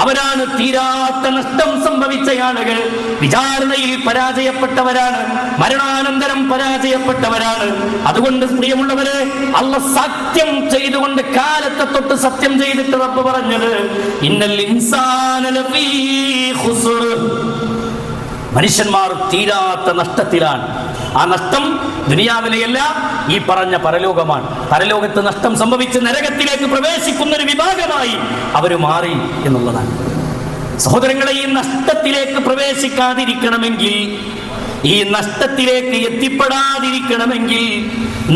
അവരാണ് തീരാത്ത നഷ്ടം സംഭവിച്ച ആളുകൾ. വിചാരണയിൽ പരാജയപ്പെട്ടവരാണ്, മരണാനന്തരം പരാജയപ്പെട്ടവരാണ്. അതുകൊണ്ട് പ്രിയമുള്ളവരെ, അല്ലാഹു സത്യം ചെയ്തുകൊണ്ട് കാലത്തെ തൊട്ട് സത്യം ചെയ്തിട്ട് റബ്ബ് പറഞ്ഞത് ഇന്നൽ ഇൻസാന ലഫീ ഖുസ്ർ. മനുഷ്യന്മാർ തീരാത്ത നഷ്ടത്തിലാണ്. ആ നഷ്ടം ദുനിയാവിലെയല്ല, ഈ പറഞ്ഞ പരലോകമാണ്. പരലോകത്ത് നഷ്ടം സംഭവിച്ച് നരകത്തിലേക്ക് പ്രവേശിക്കുന്ന ഒരു വിഭാഗമായി അവർ മാറി എന്നുള്ളതാണ്. സഹോദരങ്ങളെ, ഈ നഷ്ടത്തിലേക്ക് പ്രവേശിക്കാതിരിക്കണമെങ്കിൽ, ഈ നഷ്ടത്തിലേക്ക് എത്തിപ്പെടാതിരിക്കണമെങ്കിൽ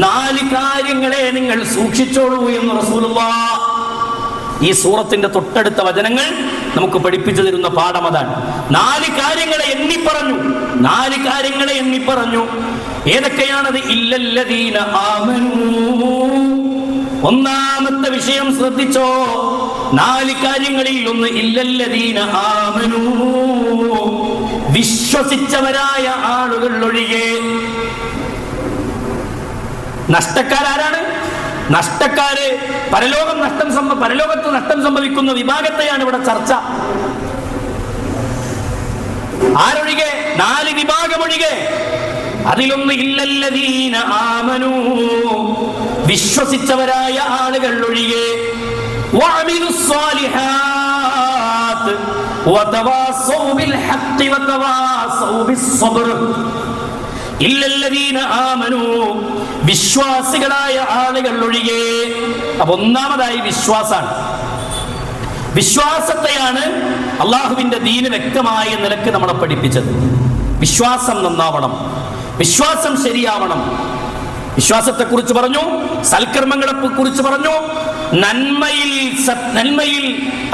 4 കാര്യങ്ങളെ നിങ്ങൾ സൂക്ഷിച്ചോളൂ എന്ന് റസൂലുള്ളാഹ് ഈ സൂറത്തിന്റെ തൊട്ടടുത്ത വചനങ്ങൾ നമുക്ക് പഠിപ്പിച്ചു തരുന്ന പാഠം അതാണ്. 4 കാര്യങ്ങളെ എണ്ണിപ്പറഞ്ഞു. 4 കാര്യങ്ങളെ എണ്ണിപ്പറഞ്ഞു. ഏതൊക്കെയാണത്? ഇല്ലല്ലദീന ആമനൂ. ഒന്നാമത്തെ വിഷയം ശ്രദ്ധിച്ചോ. 4 കാര്യങ്ങളിൽ ഒന്ന് ഇല്ലല്ലദീന ആമനൂ, വിശ്വസിച്ചവരായ ആളുകൾ ഒഴികെ. നഷ്ടക്കാരാരാണ്? നഷ്ടക്കാര് പരലോകത്ത് നഷ്ടം സംഭവിക്കുന്ന വിഭാഗത്തെയാണ് ഇവിടെ ചർച്ച. ആരൊഴികെ? 4 വിഭാഗമൊഴികെ. അതിലൊന്ന് ഇല്ലല്ലദീന ആമനൂ, വിശ്വസിച്ചവരായ ആളുകൾ ഒഴികെ. വഅമിലുസ്സാലിഹാത്ത് വതവാസൗ ബിൽ ഹഖ് വതവാസൗ ബിസ്സബ്ർ. ഇല്ലല്ലദീന ആമനൂ, വിശ്വാസികളായ ആളുകൾ ഒഴികെ. അപ്പൊ ഒന്നാമതായി വിശ്വാസാണ്. വിശ്വാസത്തെയാണ് അള്ളാഹുവിന്റെ ദീന് വ്യക്തമായ നിലക്ക് നമ്മളെ പഠിപ്പിച്ചത്. വിശ്വാസം നന്നാവണം, വിശ്വാസം ശരിയാവണം. വിശ്വാസത്തെ കുറിച്ച് പറഞ്ഞു, സൽക്കർമ്മങ്ങളെ കുറിച്ച് പറഞ്ഞു, നന്മയിൽ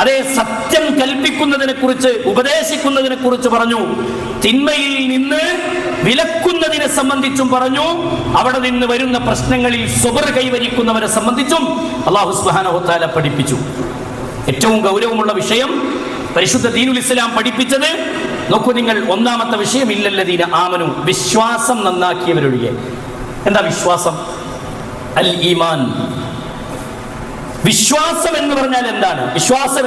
അതേ സത്യം കൽപ്പിക്കുന്നതിനെ കുറിച്ച്, ഉപദേശിക്കുന്നതിനെ കുറിച്ച് പറഞ്ഞു. തിന്മയിൽ നിന്ന് വിലക്കുന്നതിനെ സംബന്ധിച്ചും പറഞ്ഞു. അവിടെ നിന്ന് വരുന്ന പ്രശ്നങ്ങളിൽ സ്വബർ കൈവരിക്കുന്നവരെ സംബന്ധിച്ചും അല്ലാഹു സുബ്ഹാനഹു വ തആല പഠിപ്പിച്ചു. ഏറ്റവും ഗൗരവമുള്ള വിഷയം പരിശുദ്ധ ദീനുൽ ഇസ്ലാം പഠിപ്പിച്ചത് നോക്കൂ നിങ്ങൾ. ഒന്നാമത്തെ വിഷയം ഇല്ലല്ലദീന ആമനു, വിശ്വാസം നന്നാക്കിയവരൊഴികെ. എന്താ വിശ്വാസം? അൽ ഈമാൻ. വിശ്വാസം എന്ന് പറഞ്ഞാൽ എന്താണ്? വിശ്വാസം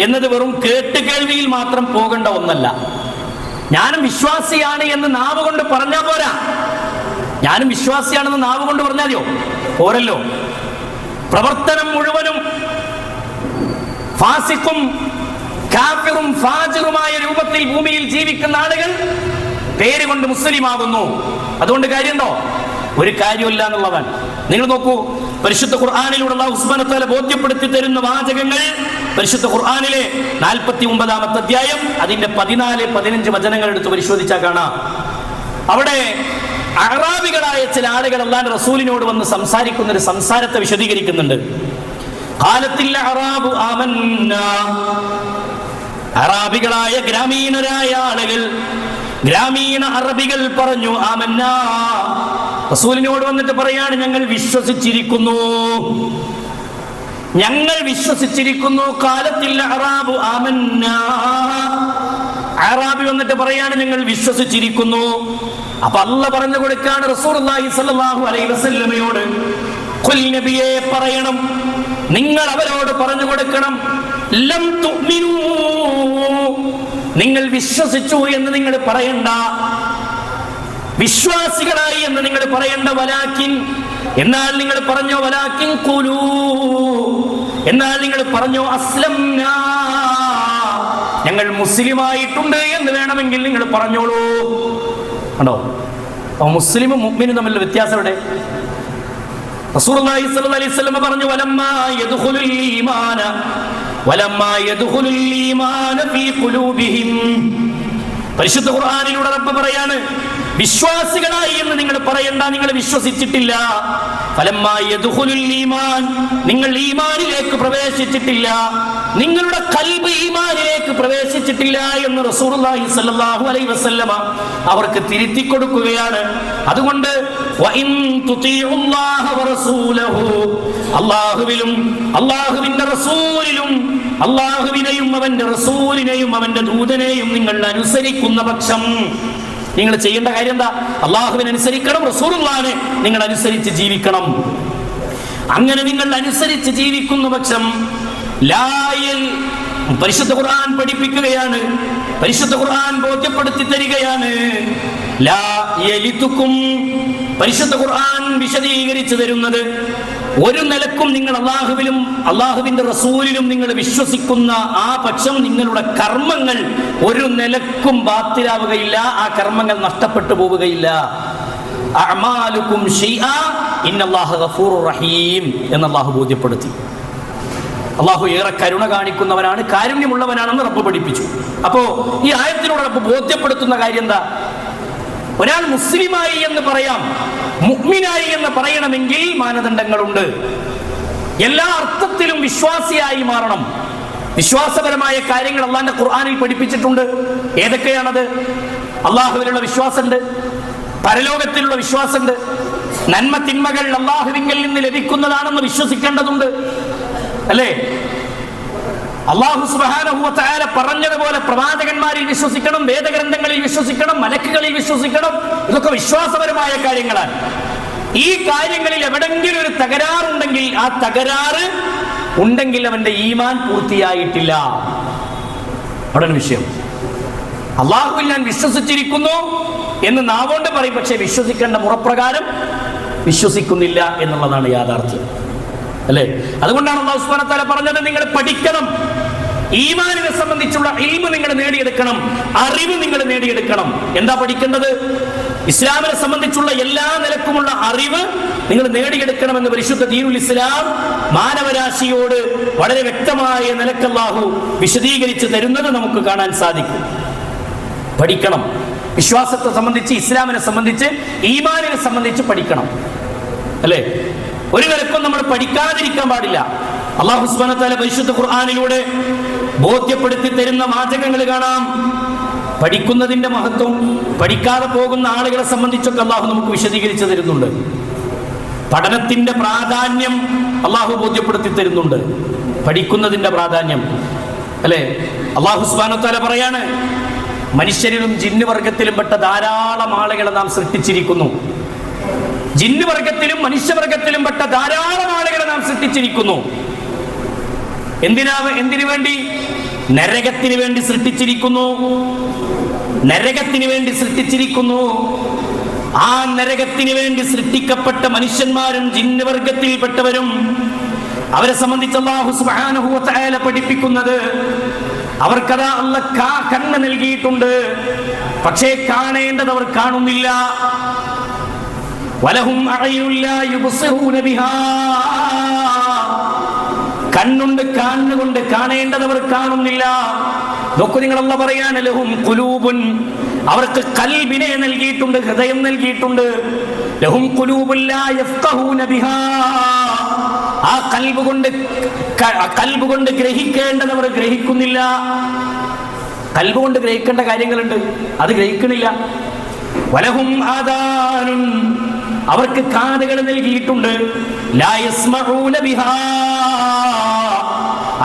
എന്നത് വെറും കേട്ടുകേൾവിയിൽ മാത്രം പോകേണ്ട ഒന്നല്ല. ഞാനും വിശ്വാസിയാണ് എന്ന് നാവ് കൊണ്ട് പറഞ്ഞാൽ പോരാ. ഞാനും വിശ്വാസിയാണെന്ന് നാവ് കൊണ്ട് പറഞ്ഞാലോ പോരല്ലോ. പ്രവർത്തനം മുഴുവനും ഫാസിഖും കാഫിറും ഫാജിറുമായ രൂപത്തിൽ ഭൂമിയിൽ ജീവിക്കുന്ന ആളുകൾ പേര് കൊണ്ട് മുസ്ലിം ആകുന്നു. അതുകൊണ്ട് കാര്യമുണ്ടോ? ഒരു കാര്യമില്ല എന്നുള്ളതാണ്. നിങ്ങൾ നോക്കൂ, പരിശുദ്ധ ഖുർആനിലൂടെ അല്ലാഹു സുബ്ഹാനഹു വ തആല ബോധ്യപ്പെടുത്തി തരുന്ന വാചകങ്ങൾ പരിശുദ്ധ ഖുർആനിലെ 49-ാമത്തെ അധ്യായം അതിന്റെ 14-15 വചനങ്ങൾ എടുത്ത് പരിശോധിച്ചാൽ കാണാം. അവിടെ അഅറാബികളായ ചില ആളുകൾ അല്ലാഹുവിന്റെ റസൂലിനോട് വന്ന് സംസാരിക്കുന്ന ഒരു സംസാരത്തെ വിശദീകരിക്കുന്നുണ്ട്. ഖാലത്തിൽ അഅറാബു ആമന്നാ, അറാബികളായ ഗ്രാമീണരായ ആളുകൾ, ഗ്രാമീണ അറബികൾ പറഞ്ഞു ആമന്നാ, റസൂലിനോട് വന്നിട്ട് പറയാണ് ഞങ്ങൾ വിശ്വസിച്ചിരിക്കുന്നു, ഞങ്ങൾ വിശ്വസിച്ചിരിക്കുന്നു. ഖാലത്തിൽ അഅറാബു ആമന്നാ, അറാബി വന്നിട്ട് പറയാണ് ഞങ്ങൾ വിശ്വസിച്ചിരിക്കുന്നു. അപ്പൊ അല്ലാഹ് പറഞ്ഞു കൊടുക്കാണ് റസൂലുള്ളാഹി സ്വല്ലല്ലാഹു അലൈഹി വസല്ലമയോട്, ഖുൽ നബിയെ പറയണം, നിങ്ങൾ അവരോട് പറഞ്ഞു കൊടുക്കണം, ലം തുഅ്മിനൂ, നിങ്ങൾ വിശ്വസിച്ചു എന്ന് നിങ്ങൾ പറയണ്ട, വിശ്വാസികളായി എന്ന് നിങ്ങൾ പറയണ്ട. വലാകിൻ, എന്നാൽ നിങ്ങൾ പറഞ്ഞോ, വലാകിൻ ഖുലൂ, എന്നാൽ നിങ്ങൾ പറഞ്ഞോ, അസ്ലംനാ, ഞങ്ങൾ മുസ്ലിമായിട്ടുണ്ട് എന്ന് വേണമെങ്കിൽ നിങ്ങൾ പറഞ്ഞോളൂ. കണ്ടോ, മുസ്ലിമും മുഅ്മിനും തമ്മിലുള്ള വ്യത്യാസം എവിടെ? റസൂലുള്ളാഹി സ്വല്ലല്ലാഹു അലൈഹി വസല്ലം പറഞ്ഞു, വലമ്മാ യദ്ഖുലുൽ ഈമാന ഫീ ഖുലൂബിഹിം. പരിശുദ്ധ ഖുർആനിലൂടെ റബ്ബ് പറയാണ്, വിശ്വാസികളായി എന്ന് നിങ്ങൾ പറയണ്ട, നിങ്ങൾ വിശ്വസിച്ചിട്ടില്ല. ഫലമ്മാ യദ്ഖുലുൽ ഈമാൻ, നിങ്ങൾ ഈമാനിലേക്ക് പ്രവേശിച്ചിട്ടില്ല, നിങ്ങളുടെ ഖൽബ് ഈമാനിലേക്ക് പ്രവേശിച്ചിട്ടില്ല എന്ന് റസൂലുള്ളാഹി സ്വല്ലല്ലാഹു അലൈഹി വസല്ലമ അവർക്ക് തിരുത്തി കൊടുക്കുകയാണ്. അതുകൊണ്ട് വഇൻ തുതീഉല്ലാഹ വറസൂലഹു, അല്ലാഹുവിലും അല്ലാഹുവിന്റെ റസൂലിലും, അല്ലാഹുവിനെയും അവന്റെ റസൂലിനെയും അവന്റെ ദൂതനെയും നിങ്ങൾ അനുസരിക്കുന്ന പക്ഷം, നിങ്ങൾ ചെയ്യേണ്ട കാര്യം എന്താ? അല്ലാഹുവിനെ അനുസരിക്കണം, റസൂലുള്ളാഹിനെ നിങ്ങൾ അനുസരിച്ച് ജീവിക്കണം. അങ്ങനെ നിങ്ങൾ അനുസരിച്ച് ജീവിക്കുന്ന പക്ഷം ലായൽ, പരിശുദ്ധ ഖുർആൻ പഠിപ്പിക്കുകയാണ്, പരിശുദ്ധ ഖുർആൻ ബോധ്യപ്പെടുത്തി തരികയാണ്. ലാ യലിതുക്കും, പരിശുദ്ധ ഖുർആൻ വിശദീകരിച്ചു തരുന്നത്, ഒരു നിലക്കും നിങ്ങൾ അല്ലാഹുവിലും അല്ലാഹുവിന്റെ റസൂലിലും നിങ്ങൾ വിശ്വസിക്കുന്ന ആ പക്ഷം നിങ്ങളുടെ കർമ്മങ്ങൾ ഒരു നിലക്കും ബാത്തിലാവുകയില്ല, ആ കർമ്മങ്ങൾ നഷ്ടപ്പെട്ടു പോവുകയില്ല. അഅമാലുക്കും ശൈആ ഇന്നല്ലാഹ ഗഫൂറുർ റഹീം എന്ന് അല്ലാഹു ബോധ്യപ്പെടുത്തി. അല്ലാഹു ഏറെ കരുണ കാണിക്കുന്നവനാണ്, കാരുണ്യമുള്ളവനാണെന്ന് റബ്ബ് പഠിപ്പിച്ചു. അപ്പോ ഈ ആയത്തിലൂടെ റബ്ബ് ബോധ്യപ്പെടുത്തുന്ന കാര്യം എന്താ? ഒരാൾ മുസ്ലിമായി എന്ന് പറയാം, മുഅ്മിനായി എന്ന് പറയണമെങ്കിൽ മാനദണ്ഡങ്ങളുണ്ട്. എല്ലാ അർത്ഥത്തിലും വിശ്വാസിയായി മാറണം. വിശ്വാസപരമായ കാര്യങ്ങൾ അല്ലാഹുവിന്റെ ഖുർആനിൽ പഠിപ്പിച്ചിട്ടുണ്ട്. ഏതൊക്കെയാണത്? അല്ലാഹുവിലുള്ള വിശ്വാസമുണ്ട്, പരലോകത്തിലുള്ള വിശ്വാസമുണ്ട്, നന്മ തിന്മകൾ അല്ലാഹുവിങ്കിൽ നിന്ന് ലഭിക്കുന്നതാണെന്ന് വിശ്വസിക്കേണ്ടതുണ്ട്, അല്ലേ? അല്ലാഹു സുബ്ഹാനഹു വ തആല പറഞ്ഞതുപോലെ പ്രവാചകന്മാരിൽ വിശ്വസിക്കണം, വേദഗ്രന്ഥങ്ങളിൽ വിശ്വസിക്കണം, മലക്കുകളിൽ വിശ്വസിക്കണം. ഇതൊക്കെ വിശ്വാസപരമായ കാര്യങ്ങളാണ്. ഈ കാര്യങ്ങളിൽ എവിടെങ്കിലും ഒരു തകരാറുണ്ടെങ്കിൽ, ആ തകരാറ് ഉണ്ടെങ്കിൽ അവന്റെ ഈമാൻ പൂർത്തിയായിട്ടില്ല. അവിടെയാണ് വിഷയം. അല്ലാഹുവിൽ ഞാൻ വിശ്വസിച്ചിരിക്കുന്നു എന്ന് നാവുകൊണ്ട് പറയും, പക്ഷേ വിശ്വസിക്കേണ്ട മുറപ്രകാരം വിശ്വസിക്കുന്നില്ല എന്നുള്ളതാണ് യാഥാർത്ഥ്യം, അല്ലേ? അതുകൊണ്ടാണ് അല്ലാഹു സുബ്ഹാനഹു വ തആല പറഞ്ഞത്, നിങ്ങൾ പഠിക്കണം, ഈമാനിനെ സംബന്ധിച്ചുള്ള ഇൽമ് നിങ്ങൾ നേടിയെടുക്കണം, അറിവ് നിങ്ങൾ നേടിയെടുക്കണം. എന്താ പഠിക്കേണ്ടത്? ഇസ്ലാമിനെ സംബന്ധിച്ചുള്ള എല്ലാ നിലക്കുമുള്ള അറിവ് നിങ്ങൾ നേടിയെടുക്കണമെന്ന് പരിശുദ്ധ ദീനുൽ ഇസ്ലാം മാനവരാശിയോട് വളരെ വ്യക്തമായ നിലക്ക് അല്ലാഹു വിശദീകരിച്ച് തരുന്നത് നമുക്ക് കാണാൻ സാധിക്കും. പഠിക്കണം, വിശ്വാസത്തെ സംബന്ധിച്ച്, ഇസ്ലാമിനെ സംബന്ധിച്ച്, ഈമാനിനെ സംബന്ധിച്ച് പഠിക്കണം, അല്ലേ? ഒരു നിലക്കും നമ്മൾ പഠിക്കാതിരിക്കാൻ പാടില്ല. അല്ലാഹു സുബ്ഹാനഹു വ തആല പരിശുദ്ധ ഖുർആനിലൂടെ ബോധ്യപ്പെടുത്തി തരുന്ന വാചകങ്ങൾ കാണാം. പഠിക്കുന്നതിന്റെ മഹത്വം പഠിക്കാതെ പോകുന്ന ആളുകളെ സംബന്ധിച്ചൊക്കെ അല്ലാഹു നമുക്ക് വിശദീകരിച്ചു തരുന്നുണ്ട്. പഠനത്തിന്റെ പ്രാധാന്യം അല്ലാഹു ബോധ്യപ്പെടുത്തി തരുന്നുണ്ട്. പഠിക്കുന്നതിന്റെ പ്രാധാന്യം അല്ലെ? അല്ലാഹു സുബ്ഹാനഹു വ തആല പറയാണ്, മനുഷ്യരിലും ജിന്ന് വർഗത്തിലും പെട്ട ധാരാളം ആളുകളെ നാം സൃഷ്ടിച്ചിരിക്കുന്നു. ജിന്ന് വർഗത്തിലും മനുഷ്യവർഗത്തിലും പെട്ട ധാരാളം ആളുകളെ നാം സൃഷ്ടിച്ചിരിക്കുന്നു. എന്തിനു വേണ്ടി? നരകത്തിന് വേണ്ടി സൃഷ്ടിച്ചിരിക്കുന്നു. നരകത്തിന് വേണ്ടി സൃഷ്ടിച്ചിരിക്കുന്നു. ആ നരകത്തിന് വേണ്ടി സൃഷ്ടിക്കപ്പെട്ട മനുഷ്യന്മാരും ജിന്ന് വർഗത്തിൽപ്പെട്ടവരും അവരെ സംബന്ധിച്ച് അല്ലാഹു സുബ്ഹാനഹു വ തആല പഠിപ്പിക്കുന്നത്, അവർക്കതാ അല്ലാഹ് കണ്ണ് നൽകിയിട്ടുണ്ട്, പക്ഷേ കാണേണ്ടത് അവർ കാണുന്നില്ല. വലഹും അഅ്യുൻ ലാ യുബ്സിറൂന ബിഹാ, കണ്ണുണ്ട്, കണ്ണുകൊണ്ട് കാണേണ്ടത് അവർ കാണുന്നില്ല. നോക്കൂ നിങ്ങൾ, അല്ലാഹ് പറയാണ് ലഹും ഖുലൂബുൻ, അവർക്ക് ഖൽബിനെ നൽകിയിട്ടുണ്ട്, ഹൃദയം നൽകിയിട്ടുണ്ട്. ലഹും ഖുലൂബുൻ ലാ യഫ്ഖഹൂന ബിഹാ, ആ കൽബ് കൊണ്ട് ഗ്രഹിക്കേണ്ടത് അവർ ഗ്രഹിക്കുന്നില്ല. കൽബ് കൊണ്ട് ഗ്രഹിക്കേണ്ട കാര്യങ്ങളുണ്ട്, അത് ഗ്രഹിക്കണില്ല. വലഹും ആദാനുൻ, അവർക്ക് കാതുകൾ നൽകിയിട്ടുണ്ട്. ലാ യസ്മഊന ബിഹാ,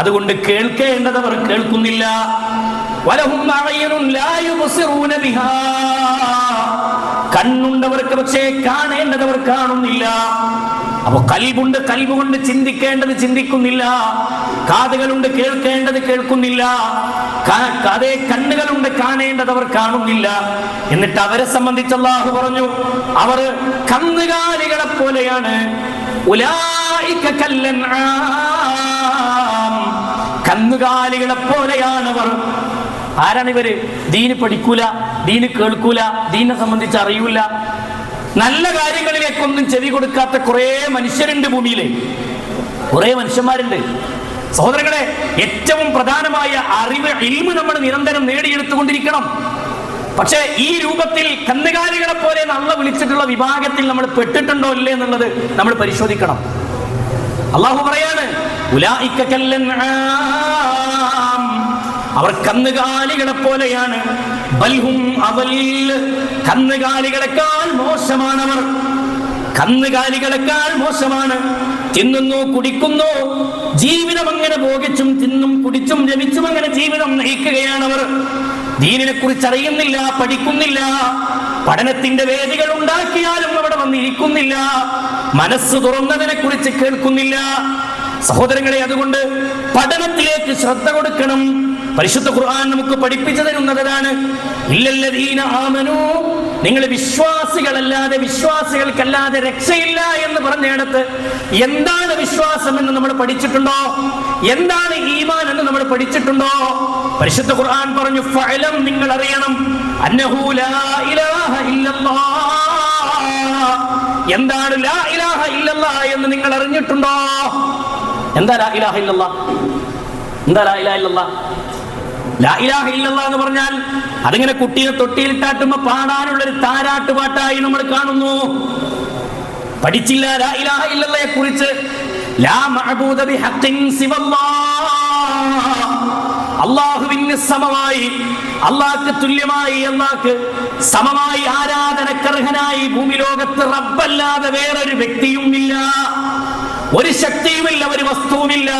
അതുകൊണ്ട് കേൾക്കേണ്ടത് അവർ കേൾക്കുന്നില്ല. വലഹും അഅ്യുനുൻ ലാ യുബ്സിറൂന ബിഹാ, കണ്ണുണ്ടവർക്ക്, പക്ഷേ കാണേണ്ടത് അവർ കാണുന്നില്ല. അപ്പൊ കൽബുണ്ട്, കൽബ് കൊണ്ട് ചിന്തിക്കേണ്ടത് ചിന്തിക്കുന്നില്ല. കാതുകളുണ്ട്, കേൾക്കേണ്ടത് കേൾക്കുന്നില്ല. അതേ കണ്ണുകളുണ്ട്, കാണേണ്ടത് അവർ കാണുന്നില്ല. എന്നിട്ട് അവരെ സംബന്ധിച്ച് അല്ലാഹു പറഞ്ഞു, അവർ കന്നുകാലികളെ പോലെയാണ്. ഉലൈക കല്ലൻആം, കന്നുകാലികളെ പോലെയാണ് അവർ. ആരാണിവര്? ദീന് പഠിക്കൂല, ദീന് കേൾക്കൂല, ദീനെ സംബന്ധിച്ച് അറിയൂല, നല്ല കാര്യങ്ങളിലേക്കൊന്നും ചെവി കൊടുക്കാത്ത കുറെ മനുഷ്യരുണ്ട് ഭൂമിയിലെ, കുറെ മനുഷ്യന്മാരുണ്ട്. സഹോദരങ്ങളെ, ഏറ്റവും പ്രധാനമായ അറിവ്, ഇൽമ് നമ്മൾ നിരന്തരം നേടിയെടുത്തുകൊണ്ടിരിക്കണം. പക്ഷെ ഈ രൂപത്തിൽ കന്നുകാലികളെ പോലെ അല്ലാഹു വിളിച്ചിട്ടുള്ള വിഭാഗത്തിൽ നമ്മൾ പെട്ടിട്ടുണ്ടോ ഇല്ലേ എന്നുള്ളത് നമ്മൾ പരിശോധിക്കണം. അല്ലാഹു പറയാണ്, ഉലൈക കല്ലൻആം, അവർ കന്നുകാലികളെ പോലെയാണ്. ബൽഹും അവൽ, കന്നുകാലികളെക്കാൾ മോശമാണവർ, കന്നുകാലികളെക്കാൾ മോശമാണ്. തിന്നുന്നു, കുടിക്കുന്നു, ജീവിതം അങ്ങനെ ഭോഗിച്ചും തിന്നും കുടിച്ചും ജപിച്ചും അങ്ങനെ ജീവിതം നയിക്കുകയാണവർ. ദീനിനെ കുറിച്ച് അറിയുന്നില്ല, പഠിക്കുന്നില്ല, പഠനത്തിന്റെ വേദികൾ ഉണ്ടാക്കിയാലും അവിടെ വന്നിരിക്കുന്നില്ല, മനസ്സ് തുറന്നതിനെ കുറിച്ച് കേൾക്കുന്നില്ല. സഹോദരങ്ങളെ, അതുകൊണ്ട് പഠനത്തിലേക്ക് ശ്രദ്ധ കൊടുക്കണം. പരിശുദ്ധ ഖുർആൻ നമുക്ക് പഠിപ്പിച്ചു തരുന്നതാണ്, ഇല്ലല്ലദീന ആമനൂ, നിങ്ങൾ വിശ്വാസികളല്ലാതെ, വിശ്വാസികൾക്കല്ലാതെ രക്ഷയില്ല എന്ന് പറഞ്ഞിടത്ത് എന്താണ് വിശ്വാസം എന്ന് നമ്മൾ പഠിച്ചിട്ടുണ്ടോ? എന്താണ് ഈമാൻ എന്ന് നമ്മൾ പഠിച്ചിട്ടുണ്ടോ? പരിശുദ്ധ ഖുർആൻ പറഞ്ഞു, ഫഅലം, നിങ്ങൾ അറിയണം, അന്നഹു ലാ ഇലാഹ ഇല്ലല്ലാഹ്, എന്താണ് ലാ ഇലാഹ ഇല്ലല്ലാഹ് എന്ന് നിങ്ങൾ അറിഞ്ഞിട്ടുണ്ടോ? എന്താ ലാ ഇലാഹ ഇല്ലല്ലാഹ്? എന്താ ലാ ഇലാഹ ഇല്ലല്ലാഹ്? ലാ ഇലാഹ ഇല്ലല്ലാഹ് എന്ന് പറഞ്ഞാൽ അതിങ്ങനെ കുട്ടിയെ തൊട്ടിയിലിട്ടാട്ടുമ്പോ പാടാനുള്ളൊരു താരാട്ടുപാട്ടായി നമ്മൾ കാണുന്നു. പഠിച്ചില്ല ലാ ഇലാഹ ഇല്ലല്ലാഹയെ കുറിച്ച്. ലാ മഅബൂദ ബിഹഖിൻ സിവല്ലാഹ്, അല്ലാഹുവിന് സമമായി, അല്ലാഹുവിന് തുല്യമായി, അല്ലാഹുവിന് സമമായി ആരാധനക്കർഹനായി ഭൂമി ലോകത്ത് റബ്ബല്ലാതെ വേറൊരു വ്യക്തിയും ഇല്ല, ഒരു ശക്തിയുമില്ല, ഒരു വസ്തുവുമില്ല.